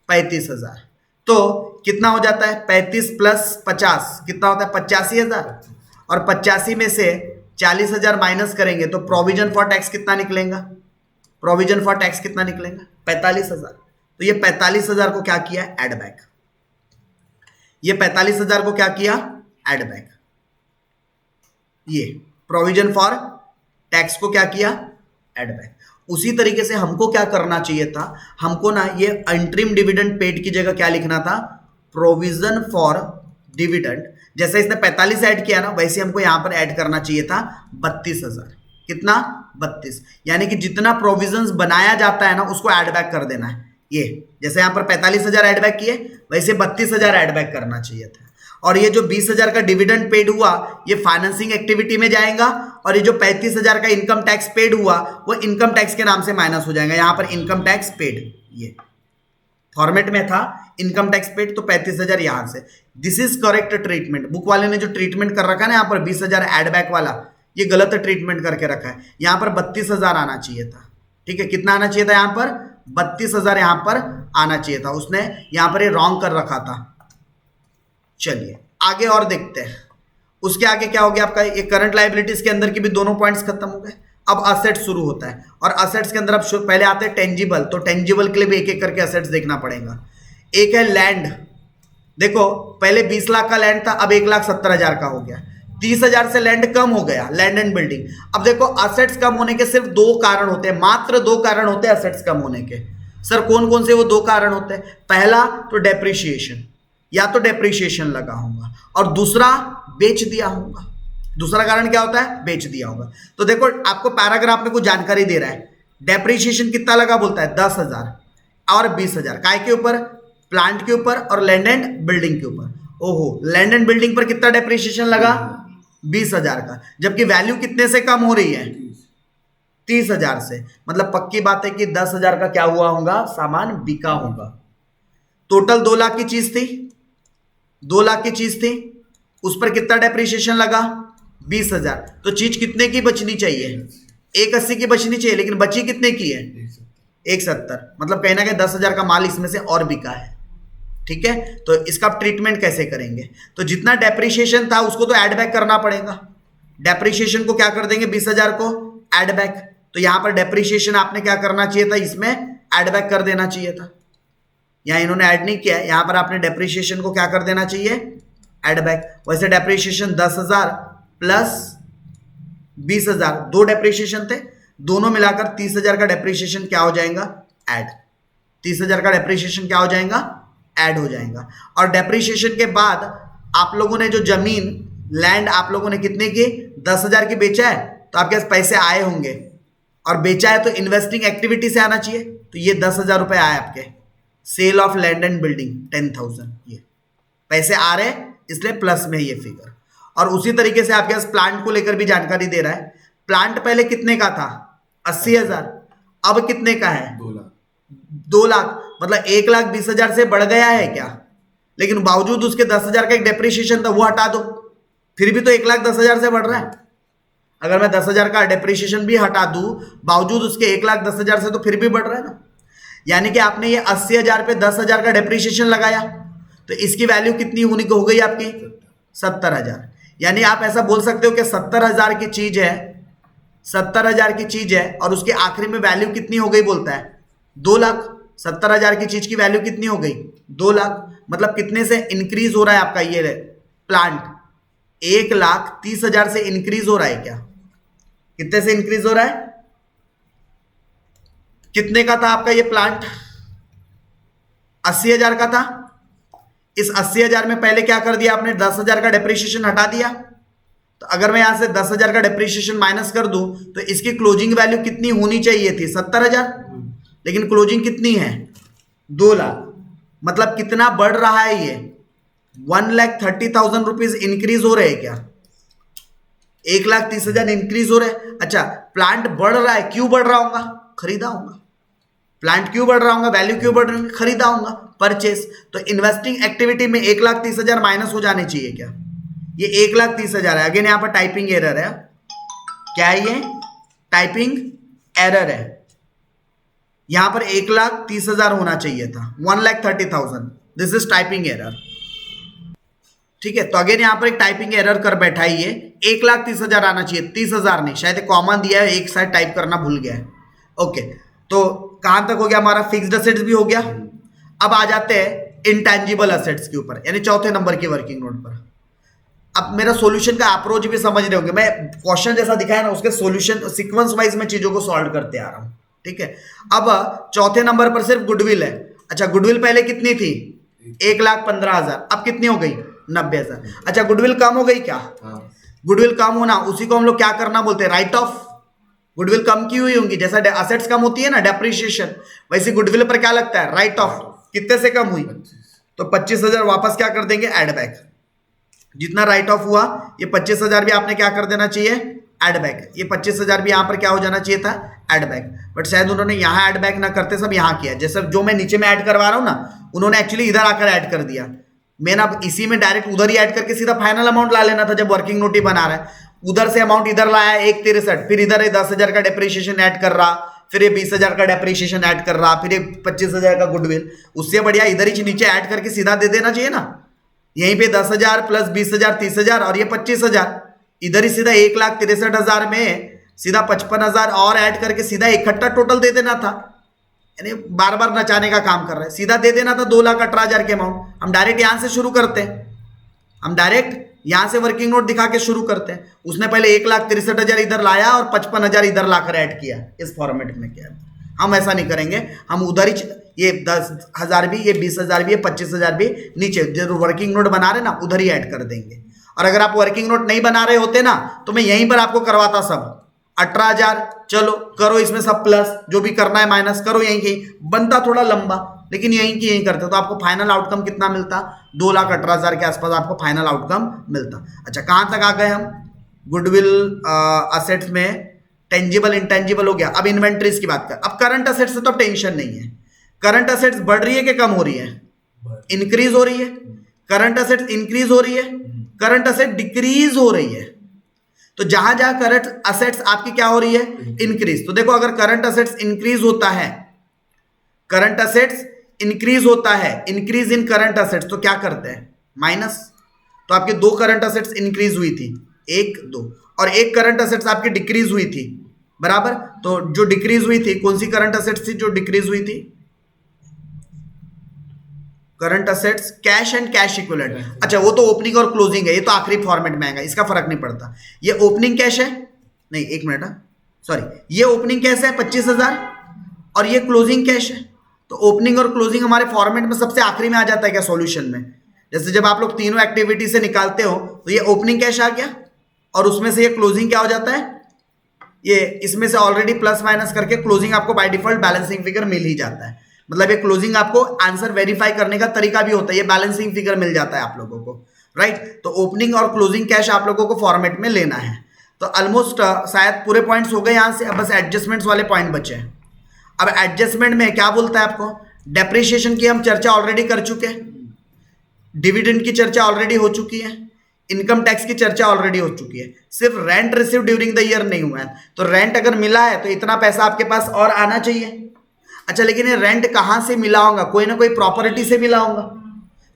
35,000। तो कितना हो जाता है 35 प्लस 50 कितना होता है 85,000, और 85 में से 40,000 माइनस करेंगे तो प्रोविजन फॉर टैक्स कितना निकलेगा, प्रोविजन फॉर टैक्स कितना निकलेगा 45,000। तो ये 45,000 को क्या किया ऐड बैक, ये 45,000 को क्या किया ऐड बैक, ये प्रोविजन फॉर टैक्स को क्या किया ऐड बैक। उसी तरीके से हमको क्या करना चाहिए था, हमको ना ये अंतरिम डिविडेंड पेड की जगह क्या लिखना था प्रोविजन फॉर डिविडेंड। जैसे इसने 45 ऐड किया ना, वैसे हमको यहां पर ऐड करना चाहिए था 32,000। कितना 32, यानी कि जितना प्रोविजंस बनाया जाता है ना उसको ऐड बैक कर देना है। ये जैसे यहां पर 45,000 ऐड बैक किए, वैसे 32,000 ऐड बैक करना चाहिए था। और ये जो 20,000 का डिविडेंड पेड हुआ ये फाइनेंसिंग एक्टिविटी में जाएगा, और ये जो 35,000 का इनकम टैक्स पेड हुआ वो इनकम टैक्स के नाम से माइनस हो जाएगा। यहां पर इनकम टैक्स पेड ये फॉर्मेट में था इनकम टैक्स पेड, तो 35,000 यहां से। This is correct treatment. Book वाले ने जो ट्रीटमेंट कर रखा है ना यहाँ पर 20,000 ऐड बैक वाला, ये गलत ट्रीटमेंट करके रखा है। यहां पर 32,000 आना चाहिए था, ठीक है। कितना आना चाहिए था यहाँ पर 32,000 यहां पर आना चाहिए था, उसने यहां पर ये रॉन्ग कर रखा था। चलिए आगे और देखते हैं। उसके आगे क्या हो गया आपका, ये करंट लायबिलिटीज के अंदर की भी दोनों पॉइंट्स खत्म हो गए। अब असेट्स शुरू होता है, और असेट्स के अंदर अब पहले आते हैं टेंजिबल। तो टेंजिबल के लिए भी एक एक करके असेट्स देखना पड़ेगा। एक है लैंड। देखो पहले 20 लाख का लैंड था, अब 1,70,000 का हो गया। 30,000 से लैंड कम हो गया, लैंड एंड बिल्डिंग। अब देखो असेट्स कम होने के सिर्फ दो कारण होते हैं, मात्र दो कारण होते हैं असेट्स कम होने के। सर कौन कौन से वो दो कारण होते हैं? पहला तो डेप्रिशिएशन, या तो डेप्रिशिएशन लगा होगा, और दूसरा बेच दिया होगा। दूसरा कारण क्या होता है? बेच दिया होगा। तो देखो आपको पैराग्राफ में कुछ जानकारी दे रहा है। डेप्रिशिएशन कितना लगा बोलता है 10,000 और 20,000 काय के ऊपर? प्लांट के ऊपर और लैंड एंड बिल्डिंग के ऊपर। ओहो, लैंड एंड बिल्डिंग पर कितना डेप्रिशिएशन लगा 20,000 का, जबकि वैल्यू कितने से कम हो रही है 30,000 से। मतलब पक्की बात है कि 10,000 का क्या हुआ होगा, सामान बिका होगा। टोटल 2 लाख की चीज थी, 2 लाख की चीज थी, उस पर कितना डेप्रिशिएशन लगा 20,000। तो चीज कितने की बचनी चाहिए? 180 की बचनी चाहिए, लेकिन बची कितने की है 170। मतलब कहीं ना कहीं 10,000 का माल इसमें से और बिका है, ठीक है। तो इसका ट्रीटमेंट कैसे करेंगे? तो जितना डेप्रिशिएशन था उसको तो ऐड बैक करना पड़ेगा। डेप्रिशिएशन को क्या कर देंगे 20,000 को ऐड बैक। तो यहां पर डेप्रिशिएशन आपने क्या करना चाहिए था, इसमें ऐड बैक कर देना चाहिए था। यहां इन्होंने ऐड नहीं किया है, यहां पर आपने डेप्रिशिएशन को क्या कर देना चाहिए ऐड बैक। वैसे डेप्रिशिएशन 10,000 प्लस 20,000 दो डेप्रिशिएशन थे, दोनों मिलाकर 30,000 का डेप्रिशिएशन क्या हो जाएगा ऐड। 30,000 का डेप्रिशिएशन क्या हो जाएगा ऐड हो जाएगा। और डेप्रिशिएशन के बाद आप लोगों ने जो जमीन लैंड आप लोगों ने कितने की 10,000 की बेचा है, तो आपके पास पैसे आए होंगे, और बेचा है तो इन्वेस्टिंग एक्टिविटी से आना चाहिए। तो ये 10,000 रुपए आए आपके, sale of land and building 10,000, ये पैसे आ रहे इसलिए प्लस में ये फिगर। और उसी तरीके से आपके पास प्लांट को लेकर भी जानकारी दे रहा है। प्लांट पहले कितने का था 80,000, अब कितने का है 2 लाख। मतलब 1,20,000 से बढ़ गया है क्या? लेकिन बावजूद उसके 10,000 का एक डेप्रिशिएशन था, वो हटा दो, फिर भी तो 1,10,000 से बढ़ रहा है। अगर मैं 10,000 का डेप्रिशिएशन भी हटा दूं बावजूद उसके 1,10,000 से, तो फिर भी बढ़ रहा है ना। यानी कि आपने ये 80,000 पे 10,000 का डेप्रिशिएशन लगाया, तो इसकी वैल्यू कितनी होनी हो गई आपकी 70,000। यानी आप ऐसा बोल सकते हो कि 70,000 की चीज है, 70,000 की चीज है, और उसके आखिरी में वैल्यू कितनी हो गई बोलता है 2 लाख। 70,000 की चीज की वैल्यू कितनी हो गई 2 लाख। मतलब कितने से इंक्रीज हो रहा है आपका ये प्लांट 1,30,000 से इंक्रीज हो रहा है क्या? कितने से इंक्रीज हो रहा है? कितने का था आपका ये प्लांट 80,000 का था। इस 80,000 में पहले क्या कर दिया आपने 10,000 का डेप्रिशिएशन हटा दिया। तो अगर मैं यहां से 10,000 का डेप्रिशिएशन माइनस कर दूं तो इसकी क्लोजिंग वैल्यू कितनी होनी चाहिए थी 70,000, लेकिन क्लोजिंग कितनी है 2 लाख। मतलब कितना बढ़ रहा है ये 1,30,000 रुपीज इंक्रीज हो रहे हैं क्या? 1,30,000 इंक्रीज हो रहे हैं। अच्छा, प्लांट बढ़ रहा है, क्यों बढ़ रहा होगा? खरीदा होगा। प्लांट क्यों बढ़ रहा होगा? वैल्यू क्यों बढ़ रही होगी? खरीदा होगा, परचेस। तो इन्वेस्टिंग एक्टिविटी में 1,30,000 माइनस हो जाने चाहिए क्या? ये 1,30,000 है। अगेन यहाँ पर टाइपिंग एरर है। क्या है ये? टाइपिंग एरर है। यहां पर 1,30,000 होना चाहिए था, 1,30,000। This is typing error. ठीक है, तो अगेन यहां पर एक टाइपिंग एरर कर बैठा है ये। 1,30,000 आना चाहिए, 30,000 नहीं। शायद कॉमन दिया है, एक साइड टाइप करना भूल गया है। ओके, तो कहां तक हो गया हमारा? फिक्स्ड असेट्स भी हो गया। अब आ जाते हैं इंटेंजिबल असेट्स के ऊपर, यानी चौथे नंबर की वर्किंग नोट पर। अब मेरा सॉल्यूशन का अप्रोच भी समझ रहे होंगे। मैं क्वेश्चन जैसा दिखाया ना, उसके सॉल्यूशन सीक्वेंस वाइज में चीजों को सॉल्व करते आ रहा हूं। ठीक है, अब चौथे नंबर पर सिर्फ गुडविल है। अच्छा, गुडविल पहले कितनी थी? 1,15,000। अब कितनी हो गई? 90,000। अच्छा, गुडविल कम हो गई क्या? गुडविल कम होना, उसी को हम लोग क्या करना बोलते हैं? Right of. गुडविल कम की हुई होंगी, जैसा असेट्स कम होती है ना, डेप्रिसिएशन, वैसे गुडविल पर क्या लगता है? Right of. कितने से कम हुई? तो 25,000 वापस क्या कर देंगे? Add back. जितना राइट ऑफ हुआ, ये 25,000 भी आपने क्या कर देना चाहिए? Add back. ये 25,000 भी यहां पर क्या हो जाना चाहिए था? Add back. बट शायद उन्होंने यहां एड बैक ना करते, सब यहां किया। जैसे जो मैं नीचे में ऐड करवा रहा हूं ना, उन्होंने एक्चुअली इधर आकर ऐड कर दिया। मैं ना इसी में डायरेक्ट उधर ही ऐड करके सीधा फाइनल अमाउंट ला लेना था। जब वर्किंग नोट ही बना रहा है, उधर से अमाउंट इधर लाया 1,63, फिर इधर 10,000 का डेप्रिसिएशन ऐड कर रहा, फिर ये 20,000 का डेप्रिसिएशन ऐड कर रहा, फिर ये 25,000 का गुडविल। उससे बढ़िया इधर ही नीचे ऐड करके सीधा दे देना चाहिए ना। यहीं पे 10,000 प्लस 20,000 30,000 और ये 25,000। इधर ही सीधा 1,63,000 में सीधा 55,000 और ऐड करके सीधा इकट्ठा टोटल दे देना था। यानी बार बार नचाने का काम कर रहे हैं। सीधा दे देना था 2,18,000 के अमाउंट। हम डायरेक्ट यहां से शुरू करते हैं, हम डायरेक्ट यहां से वर्किंग नोट दिखा के शुरू करते हैं। उसने पहले 1,63,000 इधर लाया और 55,000 इधर लाकर ऐड किया। इस फॉर्मेट में किया। हम ऐसा नहीं करेंगे, हम उधर ही ये 10,000 भी, ये 20,000 भी, ये 25,000 भी नीचे जो वर्किंग नोट बना रहे ना, उधर ही ऐड कर देंगे। और अगर आप वर्किंग नोट नहीं बना रहे होते ना, तो मैं यहीं पर आपको करवाता सब 18,000। चलो करो इसमें सब प्लस, जो भी करना है माइनस करो, यहीं की बनता थोड़ा लंबा, लेकिन यहीं की यहीं करते तो आपको फाइनल आउटकम कितना मिलता? 2,18,000 के आसपास आपको फाइनल आउटकम मिलता। अच्छा, कहां तक आ गए हम? गुडविल असेट्स में टेंजिबल इंटेंजिबल हो गया। अब इन्वेंट्रीज की बात कर। अब करंट असेट्स से तो टेंशन नहीं है। करंट असेट्स बढ़ रही है कि कम हो रही है? इंक्रीज हो रही है। करंट असेट्स इंक्रीज हो रही है, करंट असेट डिक्रीज हो रही है। तो जहां जहां करंट असेट्स आपकी क्या हो रही है? इंक्रीज। तो देखो, अगर करंट असेट्स इंक्रीज होता है, करंट असेट्स इंक्रीज होता है, इंक्रीज इन करंट असेट्स, तो क्या करते हैं? माइनस। तो आपके 2 करंट असेट्स इंक्रीज हुई थी, 1 2, और 1 करंट असेट्स आपकी डिक्रीज हुई थी, बराबर। तो जो डिक्रीज हुई थी, कौन सी करंट असेट्स थी जो डिक्रीज हुई थी? Current assets, cash and cash equivalent. अच्छा, वो तो ओपनिंग और क्लोजिंग है, ये तो आखिरी फॉर्मेट में आएगा, इसका फर्क नहीं पड़ता। ये ओपनिंग कैश है, नहीं एक मिनट, सॉरी, ये ओपनिंग कैश है 25,000 और ये क्लोजिंग कैश है। तो ओपनिंग और क्लोजिंग हमारे फॉर्मेट में सबसे आखिरी में आ जाता है क्या? सॉल्यूशन में। जैसे जब आप लोग तीनों एक्टिविटी से निकालते हो, तो ये ओपनिंग कैश आ गया और उसमें से ये क्लोजिंग क्या हो जाता है? ये इसमें से ऑलरेडी प्लस माइनस करके क्लोजिंग आपको बाय डिफॉल्ट बैलेंसिंग फिगर मिल ही जाता है। मतलब ये क्लोजिंग आपको आंसर वेरीफाई करने का तरीका भी होता है, ये बैलेंसिंग फिगर मिल जाता है आप लोगों को, राइट। तो ओपनिंग और क्लोजिंग कैश आप लोगों को फॉर्मेट में लेना है। तो ऑलमोस्ट शायद पूरे पॉइंट्स हो गए यहां से। अब बस एडजस्टमेंट्स वाले पॉइंट बचे हैं। अब एडजस्टमेंट में क्या बोलता है आपको? डेप्रिसिएशन की हम चर्चा ऑलरेडी कर चुके हैं, डिविडेंड की चर्चा ऑलरेडी हो चुकी है, इनकम टैक्स की चर्चा ऑलरेडी हो चुकी है। सिर्फ rent receive during the year नहीं हुआ है। तो रेंट अगर मिला है तो इतना पैसा आपके पास और आना चाहिए। अच्छा, लेकिन ये रेंट कहां से मिला होगा? कोई ना कोई प्रॉपर्टी से मिला होगा।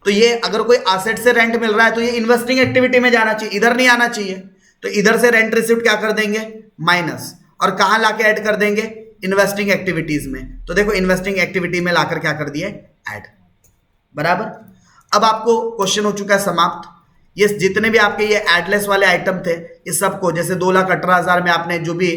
तो ये अगर कोई एसेट से रेंट मिल रहा है तो ये इन्वेस्टिंग एक्टिविटी में जाना चाहिए, इधर नहीं आना चाहिए। तो इधर से रेंट रिसिप्ट क्या कर देंगे? माइनस। और कहां लाके ऐड कर देंगे? इन्वेस्टिंग एक्टिविटीज में। तो देखो, इन्वेस्टिंग एक्टिविटी में लाकर क्या कर दिए? ऐड, बराबर। अब आपको क्वेश्चन हो चुका है समाप्त। ये जितने भी आपके ये एडलेस वाले आइटम थे, इस सबको, जैसे 2,18,000 में आपने जो भी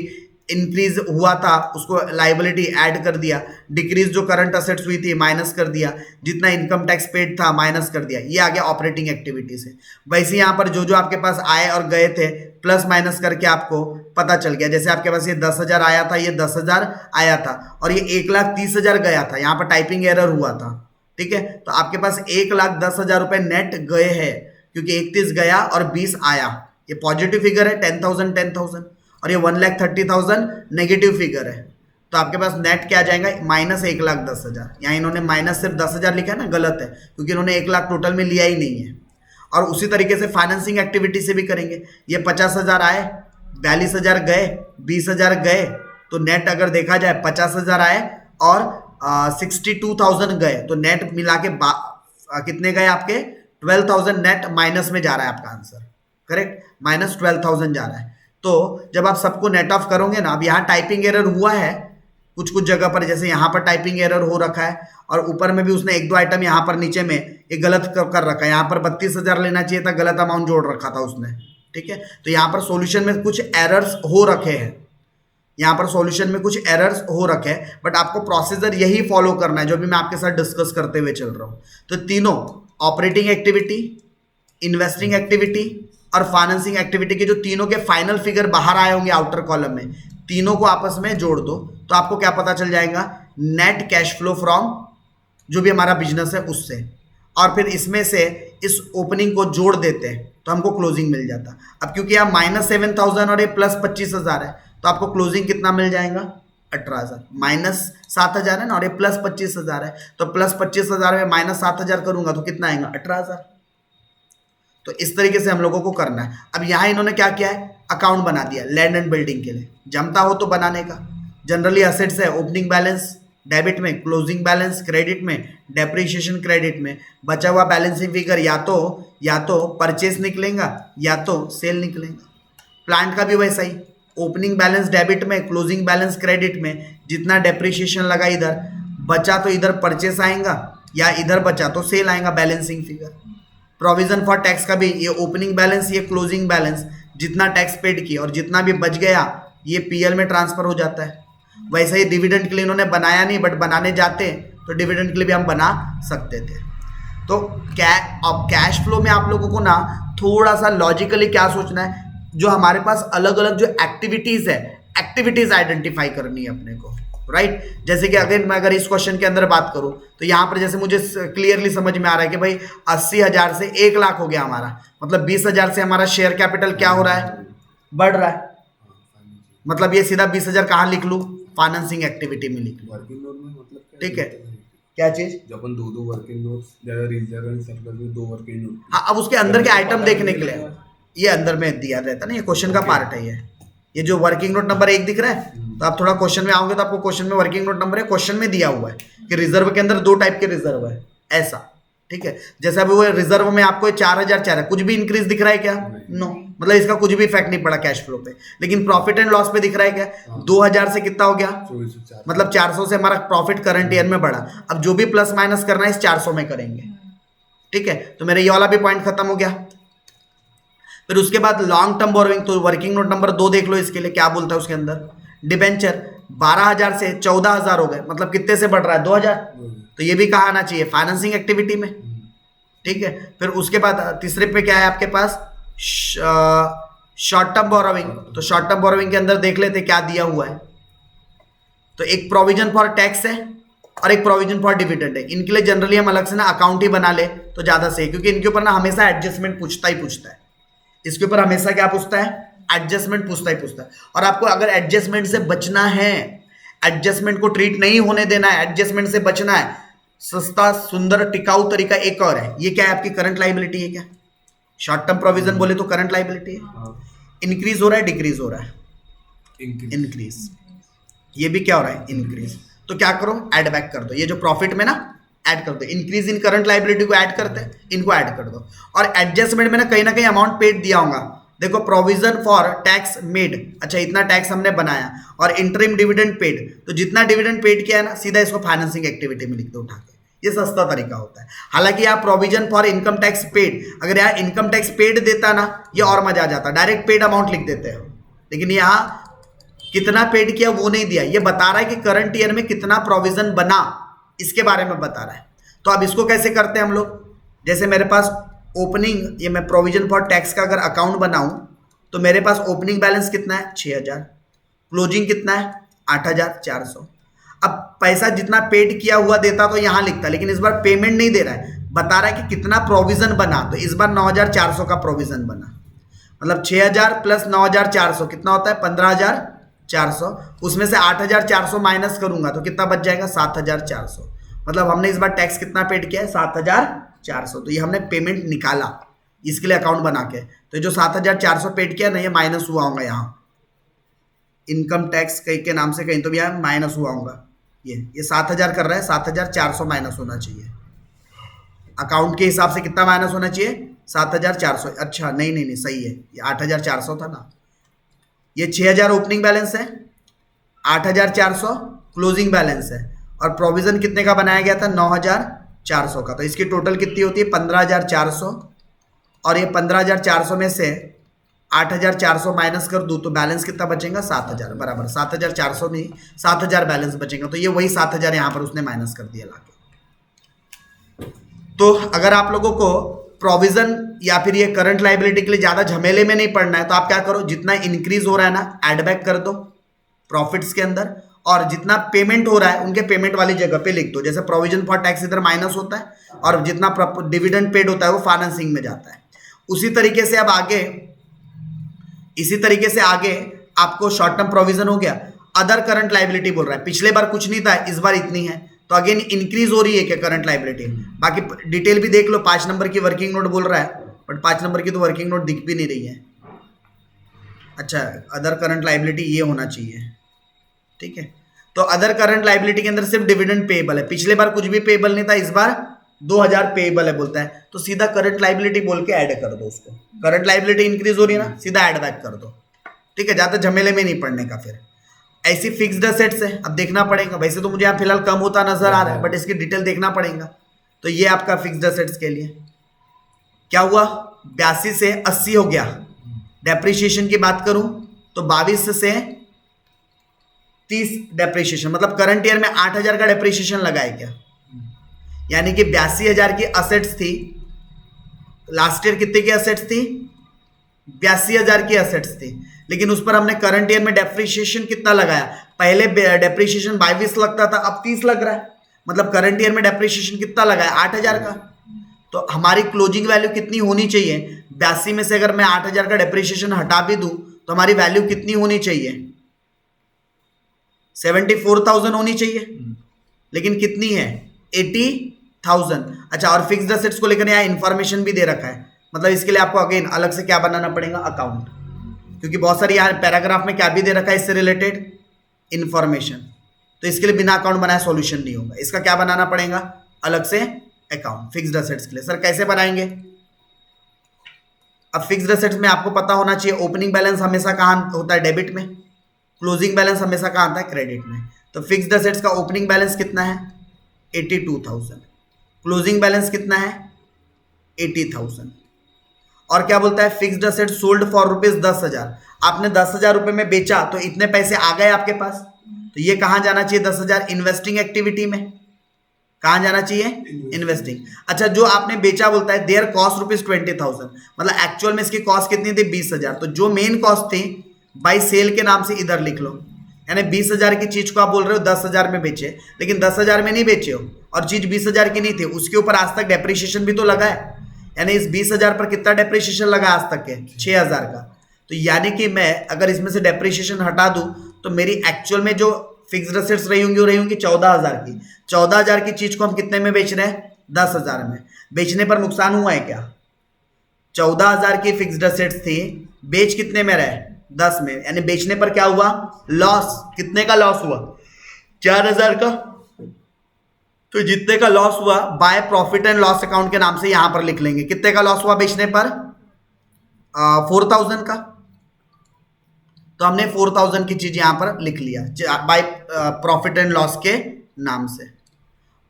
इंक्रीज हुआ था उसको लाइबिलिटी ऐड कर दिया, डिक्रीज जो करंट असेट्स हुई थी माइनस कर दिया, जितना इनकम टैक्स पेड था माइनस कर दिया। ये आ गया ऑपरेटिंग एक्टिविटी से। वैसे यहाँ पर जो जो आपके पास आए और गए थे प्लस माइनस करके आपको पता चल गया। जैसे आपके पास ये 10,000 आया था, ये 10,000 आया था और ये 1,30,000 गया था। यहाँ पर टाइपिंग एरर हुआ था, ठीक है, तो आपके पास 1,10,000 रुपए नेट गए हैं, क्योंकि 31 गया और 20 आया। ये पॉजिटिव फिगर है 10,000 10,000, और ये 1,30,000 नेगेटिव फिगर है। तो आपके पास नेट क्या आ जाएगा, माइनस 1,10,000। यहाँ इन्होंने माइनस सिर्फ 10,000 लिखा है ना, गलत है, क्योंकि इन्होंने 1 लाख टोटल में लिया ही नहीं है। और उसी तरीके से फाइनेंसिंग एक्टिविटी से भी करेंगे। ये 50,000 आए, 42,000 गए, 20,000 गए, तो नेट अगर देखा जाए 50,000 आए और 62,000 गए, तो नेट मिला के कितने गए आपके, 12,000 नेट माइनस में जा रहा है आपका आंसर, करेक्ट, माइनस 12,000 जा रहा है। तो जब आप सबको नेट ऑफ करोगे ना, अब यहाँ टाइपिंग एरर हुआ है कुछ कुछ जगह पर, जैसे यहाँ पर टाइपिंग एरर हो रखा है, और ऊपर में भी उसने 1-2 आइटम यहाँ पर नीचे में एक गलत कर रखा है। यहाँ पर 32,000 लेना चाहिए था, गलत अमाउंट जोड़ रखा था उसने, ठीक है। तो यहाँ पर सॉल्यूशन में कुछ एरर्स हो रखे हैं, यहाँ पर सॉल्यूशन में कुछ एरर्स हो रखे हैं, बट आपको प्रोसीजर यही फॉलो करना है जो भी मैं आपके साथ डिस्कस करते हुए चल रहा हूँ। तो तीनों ऑपरेटिंग एक्टिविटी, इन्वेस्टिंग एक्टिविटी और फाइनेंसिंग एक्टिविटी के जो तीनों के फाइनल फिगर बाहर आए होंगे आउटर कॉलम में, तीनों को आपस में जोड़ दो, तो आपको क्या पता चल जाएगा, नेट कैश फ्लो फ्रॉम जो भी हमारा बिजनेस है उससे, और फिर इसमें से इस ओपनिंग को जोड़ देते हैं तो हमको क्लोजिंग मिल जाता। अब क्योंकि यहाँ -7,000 और ये +25,000 है, तो आपको क्लोजिंग कितना मिल जाएगा, 18,000। -7,000 है ना, और ये +25,000 है, तो +25,000 में -7,000 करूंगा तो कितना आएगा, 18,000। तो इस तरीके से हम लोगों को करना है। अब यहाँ इन्होंने क्या किया है, अकाउंट बना दिया लैंड एंड बिल्डिंग के लिए, जमता हो तो बनाने का। जनरली असेट्स है, ओपनिंग बैलेंस डेबिट में, क्लोजिंग बैलेंस क्रेडिट में, डेप्रिसिएशन क्रेडिट में, बचा हुआ बैलेंसिंग फिगर या तो परचेस निकलेगा या तो सेल निकलेगा। प्लांट का भी वैसा ही, ओपनिंग बैलेंस डेबिट में, क्लोजिंग बैलेंस क्रेडिट में, जितना डेप्रिसिएशन लगा इधर बचा तो इधर परचेस आएगा, या इधर बचा तो सेल आएगा, balancing figure. Provision for tax का भी, ये ओपनिंग बैलेंस, ये क्लोजिंग बैलेंस, जितना टैक्स पेड किया और जितना भी बच गया ये पीएल में ट्रांसफर हो जाता है। वैसे ही डिविडेंड के लिए इन्होंने बनाया नहीं, बट बनाने जाते तो डिविडेंड के लिए भी हम बना सकते थे। तो अब कैश फ्लो में आप लोगों को ना थोड़ा सा लॉजिकली क्या सोचना है, जो हमारे पास अलग अलग जो एक्टिविटीज है, एक्टिविटीज आइडेंटिफाई करनी है अपने को, राइट। जैसे कि अगर इस क्वेश्चन के अंदर बात करूं तो यहाँ पर जैसे मुझे क्लियरली समझ में आ रहा है कि भाई 80,000 से 1 लाख हो गया हमारा, मतलब 20,000 से हमारा शेयर कैपिटल क्या हो रहा है, बढ़ रहा है। मतलब ये सीधा 20,000 कहाँ लिख लूँ, फाइनेंसिंग एक्टिविटी में लिख लूँ, वर्किंग नोट में मतलब ठीक है। क्या चीज, जब अपन दो वर्किंग नोट्स ज्यादा रिजर्व एंड सरप्लस में 2 वर्किंग नोट, हाँ, अब उसके अंदर के आइटम देखने के लिए ये अंदर में दिया रहता ना, ये क्वेश्चन का पार्ट है। ये जो वर्किंग नोट नंबर 1 दिख रहा है, तो आप थोड़ा क्वेश्चन में आओगे तो आपको क्वेश्चन में वर्किंग नोट नंबर है, क्वेश्चन में दिया हुआ है कि रिजर्व के अंदर 2 टाइप के रिजर्व है, ऐसा, ठीक है। जैसे अभी वो रिजर्व में आपको 4,004 है, कुछ भी इंक्रीज दिख रहा है क्या, नो, मतलब इसका कुछ भी इफेक्ट नहीं पड़ा कैश फ्लो पे। लेकिन प्रॉफिट एंड लॉस पे दिख रहा है क्या, 2,000 से कितना हो गया, 24,400, मतलब 400 से हमारा प्रॉफिट करंट ईयर में बढ़ा। अब जो भी प्लस माइनस करना है इस 400 में करेंगे, ठीक है। तो मेरा ये वाला भी पॉइंट खत्म हो गया। फिर उसके बाद लॉन्ग टर्म बोरोइंग, तो वर्किंग नोट नंबर 2 देख लो, इसके लिए क्या बोलता है उसके अंदर, डिबेंचर 12,000 से 14,000 हो गए, मतलब कितने से बढ़ रहा है, 2,000। तो ये भी कहाँ आना चाहिए, फाइनेंसिंग एक्टिविटी में, ठीक है। फिर उसके बाद तीसरे पे क्या है आपके पास, शॉर्ट टर्म बोरोइंग। तो शॉर्ट टर्म बोरोइंग के अंदर देख लेते क्या दिया हुआ है। तो एक प्रोविजन फॉर टैक्स है और एक प्रोविजन फॉर डिविडेंड है। इनके लिए जनरली हम अलग से ना अकाउंट ही बना ले तो ज्यादा सही, क्योंकि इनके ऊपर ना हमेशा एडजस्टमेंट पूछता है। इसके ऊपर हमेशा क्या पूछता है, एडजस्टमेंट पूछता है। और आपको अगर एडजस्टमेंट से बचना है, एडजस्टमेंट को ट्रीट नहीं होने देना है, एडजस्टमेंट से बचना है, सस्ता सुंदर टिकाऊ तरीका एक और है। ये क्या है, आपकी करंट लाइबिलिटी है। क्या शॉर्ट टर्म प्रोविजन बोले तो करंट लाइबिलिटी है। इंक्रीज हो रहा है, डिक्रीज हो रहा है, इंक्रीज। ये भी क्या हो रहा है, इंक्रीज। तो क्या करो, ऐड बैक कर दो, ये जो प्रॉफिट में ना ऐड कर दो, इंक्रीज इन करंट लाइबिलिटी को ऐड करते हैं, इनको ऐड कर दो। और एडजस्टमेंट में ना कहीं अमाउंट पेड दिया होगा, देखो प्रोविजन फॉर टैक्स मेड, अच्छा इतना टैक्स हमने बनाया, और इंटरिम डिविडेंड पेड, तो जितना डिविडेंड पेड किया है ना सीधा इसको फाइनेंसिंग एक्टिविटी में लिख दो उठा के। ये सस्ता तरीका होता है। हालांकि यहाँ provision for income tax paid, अगर यहाँ इनकम टैक्स पेड देता ना ये और मजा आ जाता, डायरेक्ट पेड अमाउंट लिख देते हैं। लेकिन यहाँ कितना पेड किया वो नहीं दिया, ये बता रहा है कि करंट ईयर में कितना प्रोविजन बना, इसके बारे में बता रहा है। तो अब इसको कैसे करते हैं हम लोग, जैसे मेरे पास ओपनिंग, ये मैं प्रोविजन फॉर टैक्स का अगर अकाउंट बनाऊं तो मेरे पास ओपनिंग बैलेंस कितना है, 6,000, क्लोजिंग कितना है, 8,400। अब पैसा जितना पेड किया हुआ देता तो यहाँ लिखता, लेकिन इस बार पेमेंट नहीं दे रहा है, बता रहा है कि कितना प्रोविजन बना। तो इस बार 9,400 का प्रोविजन बना, मतलब 6,000 प्लस 9,400 कितना होता है 15,400। उसमें से 8,400 माइनस करूंगा तो कितना बच जाएगा 7,400। मतलब हमने इस बार टैक्स कितना पेड किया है 7,400। तो ये हमने पेमेंट निकाला इसके लिए अकाउंट बना के। तो जो 7,400 पेड किया ना ये माइनस हुआ होगा यहाँ इनकम टैक्स कहीं के नाम से, कहीं तो भी यहाँ माइनस हुआ होगा। ये 7,000 कर रहा है, 7,400 माइनस होना चाहिए। अकाउंट के हिसाब से कितना माइनस होना चाहिए 7,400। अच्छा नहीं सही है, ये 8,400 था ना। ये 6,000 ओपनिंग बैलेंस है, 8,400 क्लोजिंग बैलेंस है, और प्रोविजन कितने का बनाया गया था 9,400 का। तो इसकी टोटल कितनी होती है 15,400, और ये 15,400 में से 8,400 माइनस कर दूँ तो बैलेंस कितना बचेगा 7,000, बराबर 7,400 नहीं 7,000 बैलेंस बचेगा। तो ये वही 7,000 यहाँ पर उसने माइनस कर दिया लाके। तो अगर आप लोगों को प्रोविजन या फिर ये करंट लाइबिलिटी के लिए ज़्यादा झमेले में नहीं पड़ना है तो आप क्या करो, जितना इंक्रीज हो रहा है ना एड बैक कर दो प्रॉफिट्स के अंदर, और जितना पेमेंट हो रहा है उनके पेमेंट वाली जगह पे लिख दो। जैसे प्रोविजन फॉर टैक्स इधर माइनस होता है और जितना डिविडेंड पेड होता है वो फाइनेंसिंग में जाता है। उसी तरीके से अब आगे, इसी तरीके से आगे आपको शॉर्ट टर्म प्रोविजन हो गया। अदर करंट लाइबिलिटी बोल रहा है, पिछले बार कुछ नहीं था इस बार इतनी है, तो अगेन इंक्रीज हो रही है क्या करंट लाइबिलिटी। बाकी डिटेल भी देख लो, 5 नंबर की वर्किंग नोट बोल रहा है, बट 5 नंबर की तो वर्किंग नोट दिख भी नहीं रही है। अच्छा अदर करंट लाइबिलिटी ये होना चाहिए, ठीक है। तो अदर करंट लाइबिलिटी के अंदर सिर्फ डिविडेंड पेएबल है, पिछले बार कुछ भी पेएबल नहीं था, इस बार 2,000 पेएबल है बोलता है, तो सीधा करंट लाइबिलिटी बोल के ऐड कर दो उसको। करंट लाइबिलिटी इंक्रीज हो रही है ना, सीधा ऐड बैक कर दो, ठीक है, ज्यादा झमेले में नहीं पड़ने का। फिर ऐसी फिक्स्ड एसेट्स है, अब देखना पड़ेगा। वैसे तो मुझे यहाँ फिलहाल कम होता नजर आ रहा है, बट इसकी डिटेल देखना पड़ेगा। तो ये आपका फिक्स्ड एसेट्स के लिए क्या हुआ, 82 से 80 हो गया। डेप्रिसिएशन की बात करूं तो 22 से 30 डेप्रिसिएशन, मतलब करंट ईयर में 8,000 का डेप्रिसिएशन लगा है क्या, यानी कि 82,000 की असेट्स थी। लास्ट ईयर कितने की असेट्स थी 82,000 की असेट्स थी, लेकिन उस पर हमने करंट ईयर में डेप्रिसिएशन कितना लगाया, पहले डेप्रिसिएशन 22 लगता था, अब 30 लग रहा है, मतलब करंट ईयर में डेप्रिसिएशन कितना लगाया 8,000 का। तो हमारी क्लोजिंग वैल्यू कितनी होनी चाहिए 82 में से अगर मैं 8,000 का डेप्रिसिएशन हटा भी दूं तो हमारी वैल्यू कितनी होनी चाहिए 74,000 होनी चाहिए, लेकिन कितनी है 80,000। अच्छा और फिक्स्ड एसेट्स को लेकर यहाँ इंफॉर्मेशन भी दे रखा है, मतलब इसके लिए आपको अगेन अलग से क्या बनाना पड़ेगा अकाउंट, क्योंकि बहुत सारी यहाँ पैराग्राफ में क्या भी दे रखा है इससे रिलेटेड इंफॉर्मेशन। तो इसके लिए बिना अकाउंट बनाए सॉल्यूशन नहीं होगा, इसका क्या बनाना पड़ेगा अलग से अकाउंट फिक्स्ड एसेट्स के लिए। सर कैसे बनाएंगे, अब फिक्स्ड एसेट्स में आपको पता होना चाहिए ओपनिंग बैलेंस हमेशा कहाँ होता है डेबिट में, क्लोजिंग बैलेंस हमेशा कहाँ आता है क्रेडिट में। तो फिक्स्ड एसेट्स का ओपनिंग बैलेंस कितना है 82,000, क्लोजिंग बैलेंस कितना है 80,000। और क्या बोलता है फिक्स्ड एसेट सोल्ड फॉर ₹10,000, आपने 10,000 रुपये में बेचा तो इतने पैसे आ गए आपके पास, तो ये कहाँ जाना चाहिए 10,000 इन्वेस्टिंग एक्टिविटी में, कहाँ जाना चाहिए इन्वेस्टिंग। अच्छा जो आपने बेचा बोलता है देयर कॉस्ट ₹20,000, मतलब एक्चुअल में इसकी कॉस्ट कितनी थी 20,000, तो जो मेन कॉस्ट थी बाई सेल के नाम से इधर लिख लो, यानी 20,000 की चीज को आप बोल रहे हो 10,000 में बेचे, लेकिन 10,000 में नहीं बेचे हो और चीज 20,000 की नहीं थी, उसके ऊपर आज तक डेप्रिसिएशन भी तो लगा है, यानी इस 20,000 पर कितना डेप्रिसिएशन लगा आज तक के 6,000 का। तो यानी कि मैं अगर इसमें से डेप्रिसिएशन हटा दूं तो मेरी एक्चुअल में जो फिक्स्ड एसेट्स रही होंगी 14,000 की। 14,000 की चीज को हम कितने में बेच रहे हैं 10,000 में, बेचने पर नुकसान हुआ है क्या 14,000 की फिक्स्ड एसेट्स थी, बेच कितने में रहे 10 में, यानी बेचने पर क्या हुआ लॉस, कितने का लॉस हुआ 4,000 का। तो जितने का लॉस हुआ by profit and loss account के नाम से यहां पर लिख लेंगे, कितने का लॉस हुआ बेचने पर 4,000 का, तो हमने 4,000 की चीज यहां पर लिख लिया बाय प्रॉफिट एंड लॉस के नाम से।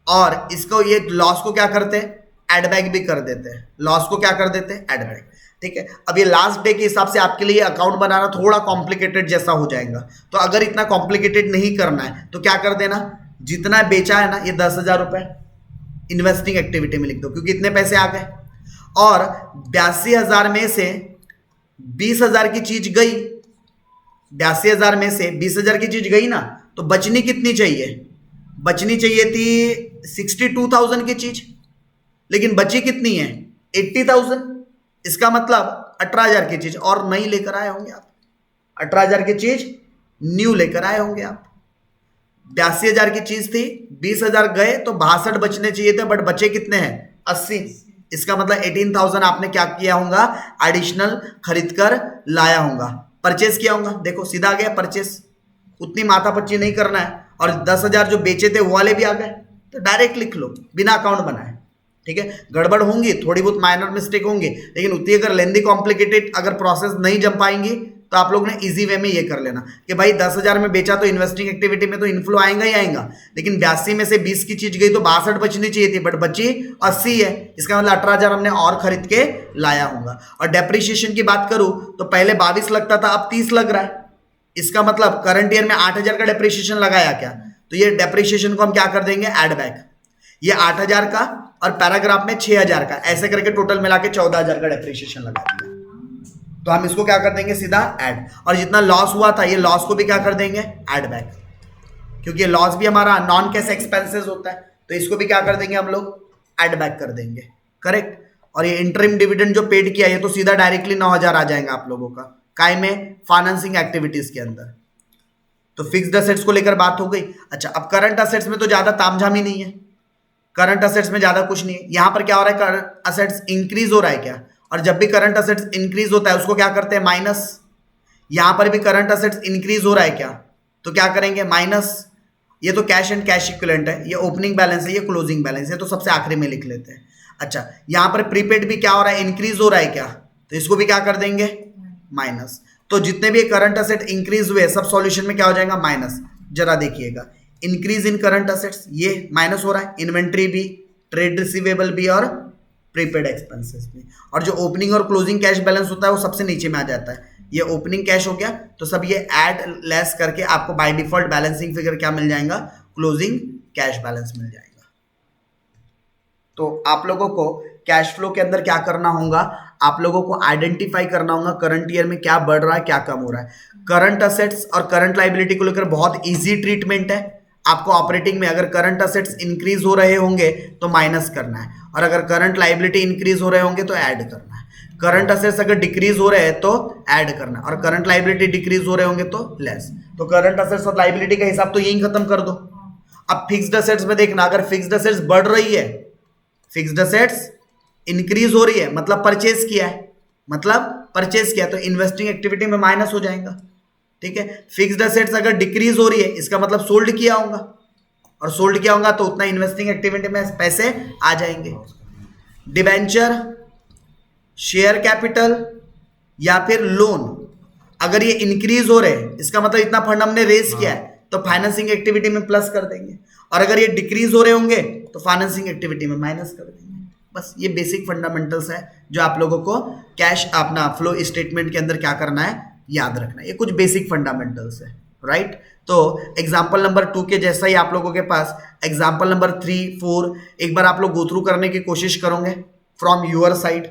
और इसको ये लॉस को क्या करते हैं एड बैक भी कर देते हैं, लॉस को क्या कर देते हैं एड बैक, ठीक है। अब ये लास्ट डे के हिसाब से आपके लिए अकाउंट बनाना थोड़ा कॉम्प्लिकेटेड जैसा हो जाएगा, तो अगर इतना कॉम्प्लिकेटेड नहीं करना है तो क्या कर देना, जितना बेचा है ना ये 10,000 रुपए इन्वेस्टिंग एक्टिविटी में लिख दो, क्योंकि इतने पैसे आ गए। और 82,000 में से 20,000 की चीज गई, 82,000 में से 20,000 की चीज गई ना, तो बचनी कितनी चाहिए बचनी चाहिए थी 62,000 की चीज, लेकिन बची कितनी है 80,000। इसका मतलब 18,000 की चीज और नई लेकर आए होंगे आप, 18,000 की चीज न्यू लेकर आए होंगे आप। 82,000 की चीज थी, 20,000 गए तो 62 बचने चाहिए थे, बट बचे कितने हैं 80। इसका मतलब 18,000 आपने क्या किया होगा, एडिशनल खरीद कर लाया होगा, परचेस किया होगा। देखो सीधा आ गया परचेस, उतनी माथापच्ची नहीं करना है। और 10,000 जो बेचे थे वो वाले भी आ गए, तो डायरेक्ट लिख लो बिना अकाउंट बनाए। ठीक है, गड़बड़ होंगी, थोड़ी बहुत माइनर मिस्टेक होंगी, लेकिन उतनी अगर लेंदी कॉम्प्लिकेटेड अगर प्रोसेस नहीं जम पाएंगी तो आप लोग ने इजी वे में ये कर लेना कि भाई 10,000 में बेचा तो इन्वेस्टिंग एक्टिविटी में तो इनफ्लो आएगा ही आएगा, लेकिन 82 में से 20 की चीज गई तो 62 बचनी चाहिए थी, बट बची 80 है। इसका मतलब 18,000 हमने और खरीद के लाया होगा। और डेप्रिसिएशन की बात करूं तो पहले 22 लगता था, अब 30 लग रहा है। इसका मतलब करंट ईयर में 8,000 का डेप्रिसिएशन लगाया क्या, तो ये डेप्रिसिएशन को हम क्या कर देंगे, ऐड बैक। ये 8,000 का और पैराग्राफ में 6,000 का, ऐसे करके टोटल मिला के 14,000 का डेप्रिसिएशन लगा दिया। तो हम इसको क्या कर देंगे, सीधा ऐड। और जितना लॉस हुआ था ये लॉस को भी क्या कर देंगे, ऐड बैक, क्योंकि लॉस भी हमारा नॉन कैश एक्सपेंसेस होता है, तो इसको भी क्या कर देंगे हम लोग, ऐड बैक कर देंगे। करेक्ट। और ये इंटरिम डिविडेंड जो पेड किया, ये तो सीधा डायरेक्टली 9,000 आ जाएगा आप लोगों का, काय में, फाइनेंसिंग एक्टिविटीज के अंदर। तो फिक्स्ड असेट्स को लेकर बात हो गई। अच्छा, अब करंट असेट्स में तो ज्यादा तामझाम ही नहीं है, करंट असेट्स में ज्यादा कुछ नहीं है। यहां पर क्या हो रहा है, करंट असेट्स इंक्रीज हो रहा है क्या, और जब भी करंट असेट्स इंक्रीज होता है उसको क्या करते हैं, माइनस। यहां पर भी करंट असेट्स इंक्रीज हो रहा है क्या, तो क्या करेंगे, माइनस। ये तो कैश एंड कैश इक्विवेलेंट है, ये ओपनिंग बैलेंस है, ये क्लोजिंग बैलेंस है, तो सबसे आखिरी में लिख लेते हैं। अच्छा, यहां पर प्रीपेड भी क्या हो रहा है, इंक्रीज हो रहा है क्या, तो इसको भी क्या कर देंगे, माइनस। तो जितने भी करंट असेट इंक्रीज हुए सब सॉल्यूशन में क्या हो जाएगा, माइनस। जरा देखिएगा, इंक्रीज इन करंट असेट्स ये माइनस हो रहा है, इन्वेंट्री भी, ट्रेड रिसीवेबल भी और प्रीपेड एक्सपेंसेस भी। और जो ओपनिंग और क्लोजिंग कैश बैलेंस होता है वो सबसे नीचे में आ जाता है। ये ओपनिंग कैश हो गया, तो सब ये ऐड लेस करके आपको बाय डिफॉल्ट बैलेंसिंग फिगर क्या मिल जाएगा, क्लोजिंग कैश बैलेंस मिल जाएगा। तो आप लोगों को कैश फ्लो के अंदर क्या करना होगा, आप लोगों को आइडेंटिफाई करना होगा करंट ईयर में क्या बढ़ रहा है क्या कम हो रहा है। करंट असेट्स और करंट लाइबिलिटी को लेकर बहुत इजी ट्रीटमेंट है। आपको ऑपरेटिंग में अगर करंट असेट्स इंक्रीज हो रहे होंगे तो माइनस करना है, और अगर करंट लाइबिलिटी इंक्रीज हो रहे होंगे तो ऐड करना है। करंट असेट्स अगर डिक्रीज हो रहे हैं तो ऐड करना है, और करंट लाइबिलिटी डिक्रीज हो रहे होंगे तो लेस। तो करंट असेट्स और लाइबिलिटी का हिसाब तो यही खत्म कर दो। अब फिक्स्ड असेट्स में देखना, अगर फिक्स्ड असेट्स बढ़ रही है, फिक्स्ड असेट्स इंक्रीज हो रही है, मतलब परचेज किया है, मतलब परचेज किया, तो इन्वेस्टिंग एक्टिविटी में माइनस हो जाएगा। ठीक है, फिक्स्ड असेट्स अगर डिक्रीज हो रही है इसका मतलब सोल्ड किया होगा, और सोल्ड किया होगा तो उतना इन्वेस्टिंग एक्टिविटी में पैसे आ जाएंगे। डिबेंचर, शेयर कैपिटल या फिर लोन, अगर ये इंक्रीज हो रहे हैं इसका मतलब इतना फंड हमने रेज किया है, तो फाइनेंसिंग एक्टिविटी में प्लस कर देंगे, और अगर ये डिक्रीज हो रहे होंगे तो फाइनेंसिंग एक्टिविटी में माइनस कर देंगे। बस ये बेसिक फंडामेंटल्स है जो आप लोगों को कैश अपना फ्लो स्टेटमेंट के अंदर क्या करना है, याद रखना है। ये कुछ बेसिक फंडामेंटल्स है, राइट। तो एग्जाम्पल नंबर 2 के जैसा ही आप लोगों के पास एग्जाम्पल नंबर 3, 4 एक बार आप लोग गो थ्रू करने की कोशिश करोगे फ्रॉम यूअर साइड।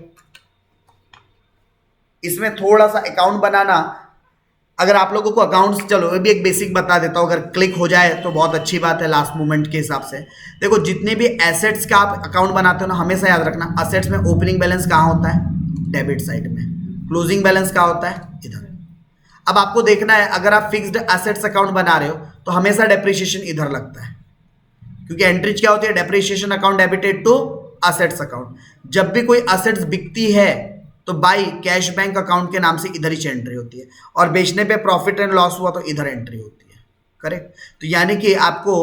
इसमें थोड़ा सा अकाउंट बनाना, अगर आप लोगों को अकाउंट्स, चलो ये भी एक बेसिक बता देता हूँ, अगर क्लिक हो जाए तो बहुत अच्छी बात है लास्ट मोमेंट के हिसाब से। देखो जितने भी एसेट्स का आप अकाउंट बनाते हो ना, हमेशा याद रखना एसेट्स में ओपनिंग बैलेंस कहाँ होता है, डेबिट साइड में, क्लोजिंग बैलेंस कहाँ होता है, इधर। अब आपको देखना है, अगर आप फिक्स्ड एसेट्स अकाउंट बना रहे हो तो हमेशा डेप्रिसिएशन इधर लगता है, क्योंकि एंट्रीज क्या होती है, depreciation account debited to assets account. जब भी कोई असेट्स बिकती है तो बाई कैश बैंक अकाउंट के नाम से इधर ही एंट्री होती है, और बेचने पे प्रॉफिट एंड लॉस हुआ तो इधर एंट्री होती है। करेक्ट। तो यानी कि आपको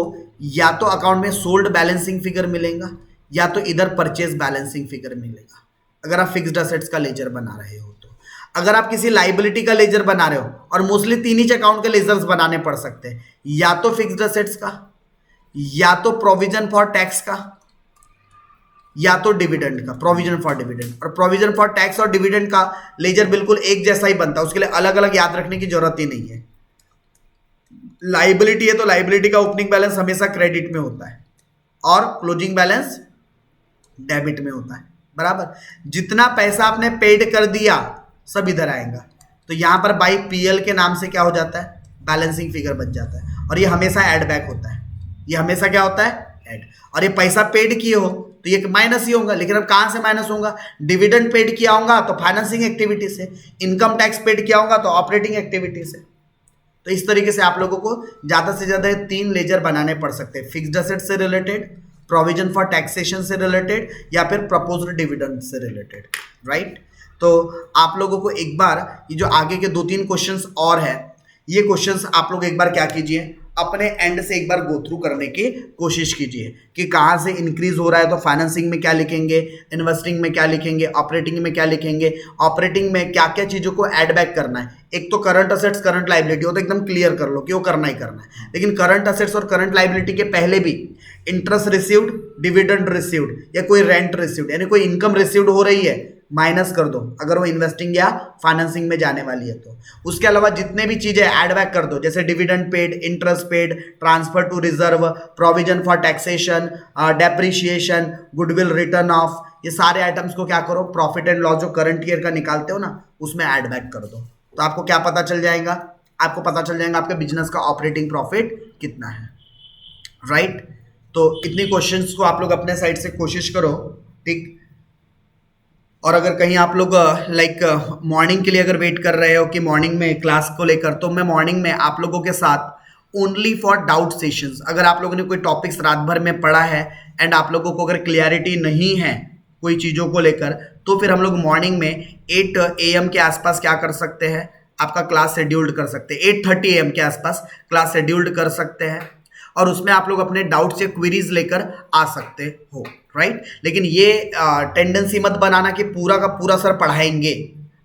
या तो अकाउंट में सोल्ड बैलेंसिंग फिगर मिलेगा या तो इधर परचेज बैलेंसिंग फिगर मिलेगा, अगर आप फिक्स्ड असेट्स का लेजर बना रहे हो। तो अगर आप किसी लाइबिलिटी का लेजर बना रहे हो, और मोस्टली 3 ही अकाउंट के लेजर्स बनाने पड़ सकते हैं, या तो फिक्स्ड असेट्स का, या तो प्रोविजन फॉर टैक्स का, या तो डिविडेंड का, प्रोविजन फॉर डिविडेंड। और प्रोविजन फॉर टैक्स और डिविडेंड का लेजर बिल्कुल एक जैसा ही बनता है, उसके लिए अलग अलग याद रखने की जरूरत ही नहीं है। लाइबिलिटी है तो लाइबिलिटी का ओपनिंग बैलेंस हमेशा क्रेडिट में होता है और क्लोजिंग बैलेंस डेबिट में होता है, बराबर। जितना पैसा आपने पेड कर दिया सब इधर आएगा, तो यहां पर बाई पीएल के नाम से क्या हो जाता है, बैलेंसिंग फिगर बन जाता है, और ये हमेशा ऐड बैक होता है। ये हमेशा क्या होता है, ऐड। और ये पैसा पेड किए हो तो ये माइनस ही होगा, लेकिन अब कहां से माइनस होगा, डिविडेंड पेड किया होगा तो फाइनेंसिंग एक्टिविटी से, इनकम टैक्स पेड किया होगा तो ऑपरेटिंग एक्टिविटी से। तो इस तरीके से आप लोगों को ज्यादा से ज्यादा 3 लेजर बनाने पड़ सकते हैं, फिक्स्ड एसेट से रिलेटेड, प्रोविजन फॉर टैक्सेशन से रिलेटेड, या फिर प्रपोज्ड डिविडेंड से रिलेटेड, राइट। तो आप लोगों को एक बार ये जो आगे के 2-3 क्वेश्चंस और है, ये क्वेश्चंस आप लोग एक बार क्या कीजिए, अपने एंड से एक बार गो थ्रू करने की कोशिश कीजिए कि कहाँ से इंक्रीज हो रहा है तो फाइनेंसिंग में क्या लिखेंगे, इन्वेस्टिंग में क्या लिखेंगे, ऑपरेटिंग में क्या लिखेंगे, ऑपरेटिंग में क्या क्या चीज़ों को ऐड बैक करना है। एक तो करंट असेट्स करंट लाइबिलिटी हो तो एकदम क्लियर कर लो कि वो करना ही करना है, लेकिन करंट असेट्स और करंट लाइबिलिटी के पहले भी इंटरेस्ट रिसीव्ड, डिविडेंड रिसीव्ड या कोई रेंट रिसीव्ड यानी कोई इनकम रिसीव्ड हो रही है, माइनस कर दो अगर वो इन्वेस्टिंग या फाइनेंसिंग में जाने वाली है तो। उसके अलावा जितने भी चीजें ऐड बैक कर दो, जैसे dividend paid, interest paid, transfer to reserve, provision for taxation, depreciation, goodwill written off, ये सारे आइटम्स को क्या करो, प्रॉफिट एंड लॉस जो करंट ईयर का निकालते हो ना उसमें ऐड बैक कर दो। तो आपको क्या पता चल जाएगा, आपको पता चल जाएगा आपके बिजनेस का ऑपरेटिंग प्रॉफिट कितना है, राइट। तो इतनी क्वेश्चंस को आप लोग अपने साइड से कोशिश करो, ठीक। और अगर कहीं आप लोग लाइक मॉर्निंग के लिए अगर वेट कर रहे हो कि मॉर्निंग में क्लास को लेकर, तो मैं मॉर्निंग में आप लोगों के साथ ओनली फॉर डाउट सेशंस, अगर आप लोगों ने कोई टॉपिक्स रात भर में पढ़ा है एंड आप लोगों को अगर क्लियरिटी नहीं है कोई चीज़ों को लेकर, तो फिर हम लोग मॉर्निंग में 8 AM के आसपास क्या कर सकते हैं, आपका क्लास शेड्यूल्ड कर सकते हैं, 8:30 AM के आसपास क्लास शेड्यूल्ड कर सकते हैं, और उसमें आप लोग अपने डाउट्स या क्वेरीज लेकर आ सकते हो, राइट। लेकिन ये टेंडेंसी मत बनाना कि पूरा का पूरा सर पढ़ाएंगे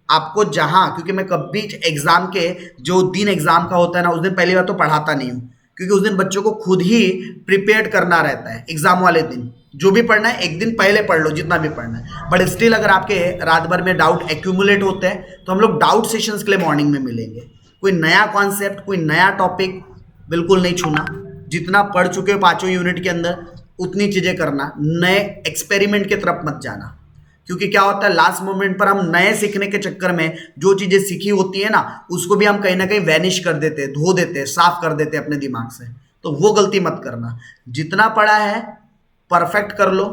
आपको, जहां, क्योंकि मैं कभी एग्जाम के जो दिन एग्जाम का होता है ना उस दिन पहली बार तो पढ़ाता नहीं हूँ, क्योंकि उस दिन बच्चों को खुद ही प्रिपेयर करना रहता है। एग्जाम वाले दिन जो भी पढ़ना है एक दिन पहले पढ़ लो जितना भी पढ़ना है, बट स्टिल अगर आपके रात भर में डाउट एक्यूमुलेट होते हैं तो हम लोग डाउट सेशंस के लिए मॉर्निंग में मिलेंगे। कोई नया कॉन्सेप्ट, कोई नया टॉपिक बिल्कुल नहीं छूना, जितना पढ़ चुके हो 5 यूनिट के अंदर उतनी चीजें करना, नए एक्सपेरिमेंट की तरफ मत जाना, क्योंकि क्या होता है लास्ट मोमेंट पर हम नए सीखने के चक्कर में जो चीजें सीखी होती है ना उसको भी हम कहीं ना कहीं वैनिश कर देते हैं, धो देते हैं, साफ कर देते हैं अपने दिमाग से। तो वो गलती मत करना, जितना पढ़ा है परफेक्ट कर लो।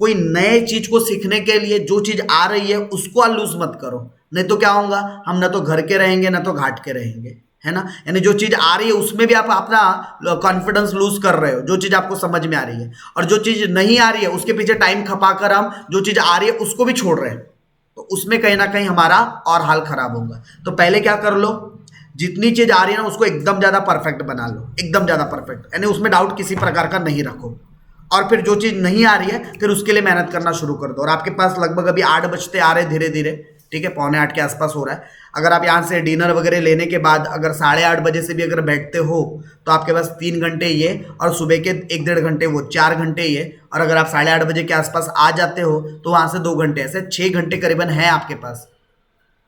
कोई नए चीज को सीखने के लिए जो चीज आ रही है उसको लूज मत करो, नहीं तो क्या होगा, हम ना तो घर के रहेंगे ना तो घाट के रहेंगे, है ना। यानी जो चीज आ रही है उसमें भी आप अपना कॉन्फिडेंस लूज कर रहे हो, जो चीज आपको समझ में आ रही है, और जो चीज नहीं आ रही है उसके पीछे टाइम खपाकर हम जो चीज आ रही है उसको भी छोड़ रहे हैं, तो उसमें कहीं ना कहीं हमारा और हाल खराब होगा। तो पहले क्या कर लो, जितनी चीज आ रही है ना उसको एकदम ज्यादा परफेक्ट बना लो, एकदम ज्यादा परफेक्ट, यानी उसमें डाउट किसी प्रकार का नहीं रखो। और फिर जो चीज नहीं आ रही है फिर उसके लिए मेहनत करना शुरू कर दो। और आपके पास लगभग अभी 8 बजते आ रहे धीरे धीरे, ठीक है, 7:45 के आसपास हो रहा है। अगर आप यहाँ से डिनर वगैरह लेने के बाद अगर 8:30 बजे से भी अगर बैठते हो तो आपके पास 3 घंटे ये, और सुबह के 1-1.5 घंटे वो, 4 घंटे ये, और अगर आप 8:30 बजे के आसपास आ जाते हो तो वहाँ से 2 घंटे, ऐसे 6 घंटे करीबन है आपके पास।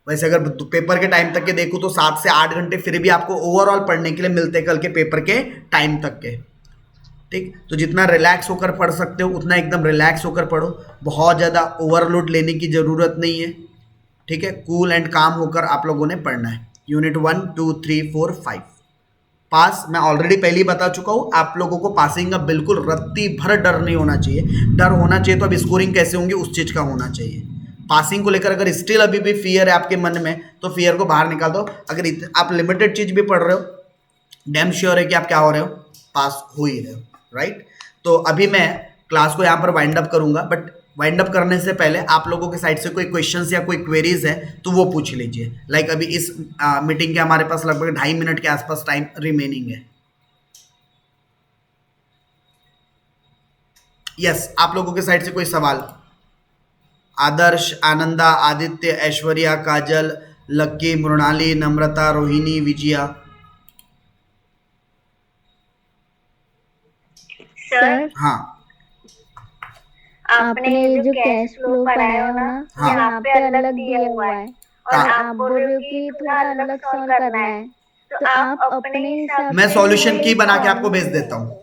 वैसे अगर पेपर के टाइम तक के देखूँ तो 7 से 8 घंटे फिर भी आपको ओवरऑल पढ़ने के लिए मिलते कल के पेपर के टाइम तक के, ठीक। तो जितना रिलैक्स होकर पढ़ सकते हो उतना एकदम रिलैक्स होकर पढ़ो, बहुत ज़्यादा ओवरलोड लेने की ज़रूरत नहीं है, ठीक है। कूल एंड काम होकर आप लोगों ने पढ़ना है। यूनिट 1, 2, 3, 4, 5 पास मैं ऑलरेडी पहले ही बता चुका हूँ, आप लोगों को पासिंग का बिल्कुल रत्ती भर डर नहीं होना चाहिए। डर होना चाहिए तो अब स्कोरिंग कैसे होंगी उस चीज़ का होना चाहिए। पासिंग को लेकर अगर स्टिल अभी भी फियर है आपके मन में तो फियर को बाहर निकाल दो। अगर आप लिमिटेड चीज़ भी पढ़ रहे हो, डैम श्योर है कि आप क्या हो रहे हो, पास हो ही रहे हो, राइट। तो अभी मैं क्लास को यहाँ पर वाइंड अप करूँगा, बट वाइंड अप करने से पहले आप लोगों के साइड से कोई क्वेश्चंस या कोई क्वेरीज है तो वो पूछ लीजिए। लाइक अभी इस मीटिंग के हमारे पास लगभग 2.5 मिनट के आसपास टाइम रिमेनिंग है। यस, आप लोगों के साइड से कोई सवाल? आदर्श, आनंदा, आदित्य, ऐश्वर्या, काजल, लक्की, मृणाली, नम्रता, रोहिणी, विजया। सर, हाँ आपने ये जो कैश फ्लो पढ़ाया हो ना, हाँ। यहाँ पे अलग दिया हुआ है और हाँ। आप बोल रहे हो कि थोड़ा अलग सॉल्व करना है, तो आप अपने हिसाब मैं से सॉल्यूशन ये की बना के solve आपको भेज करो। देता हूँ।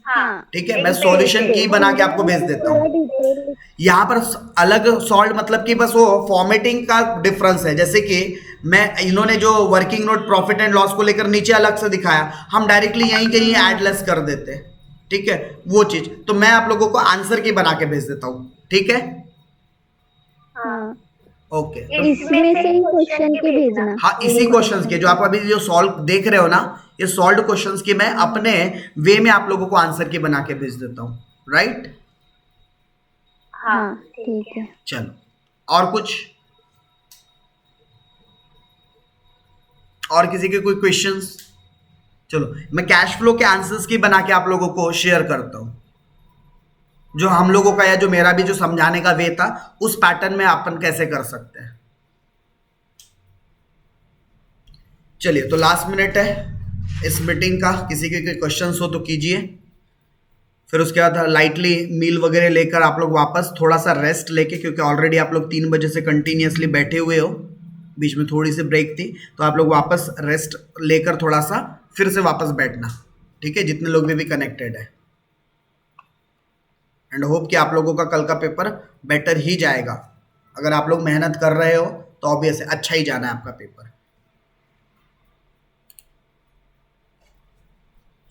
हाँ ठीक है, मैं सॉल्यूशन की बना के आपको भेज देता हूँ। डिटेल यहाँ पर अलग सॉल्व मतलब कि बस वो फॉर्मेटिंग का डिफरेंस है। जैसे कि मैं इन्होंने जो working note profit and loss को लेकर नीचे अलग से दिखाया, हम डायरेक्टली यहीं कहीं ऐड लेस कर देते हैं, ठीक है, वो चीज। तो मैं आप लोगों को आंसर की बना के भेज देता हूँ, ठीक है, हाँ ओके। इसमें से ही क्वेश्चन के भेजना। हाँ, इसी क्वेश्चंस के जो आप अभी जो सॉल्व देख रहे हो ना, ये सॉल्व क्वेश्चंस की मैं अपने वे में आप लोगों को आंसर की बना के भेज देता हूँ, राइट। हाँ ठीक है। चलो, और कुछ, और किसी के कोई क्वेश्चंस? चलो, मैं कैश फ्लो के आंसर्स की बना के आप लोगों को शेयर करता हूं, जो हम लोगों का या जो मेरा भी जो समझाने का वे था, उस पैटर्न में अपन कैसे कर सकते हैं। चलिए, तो लास्ट मिनट है इस मीटिंग का, किसी के क्वेश्चंस हो तो कीजिए, फिर उसके बाद लाइटली मील वगैरह लेकर आप लोग वापस थोड़ा सा रेस्ट लेके, क्योंकि ऑलरेडी आप लोग 3 बजे से कंटिन्यूसली बैठे हुए हो, बीच में थोड़ी सी ब्रेक थी, तो आप लोग वापस रेस्ट लेकर थोड़ा सा फिर से वापस बैठना, ठीक है, जितने लोग भी कनेक्टेड है। एंड होप कि आप लोगों का कल का पेपर बेटर ही जाएगा। अगर आप लोग मेहनत कर रहे हो तो ऑब्वियस है अच्छा ही जाना है आपका पेपर।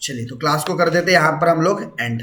चलिए, तो क्लास को कर देते हैं यहाँ पर हम लोग एंड।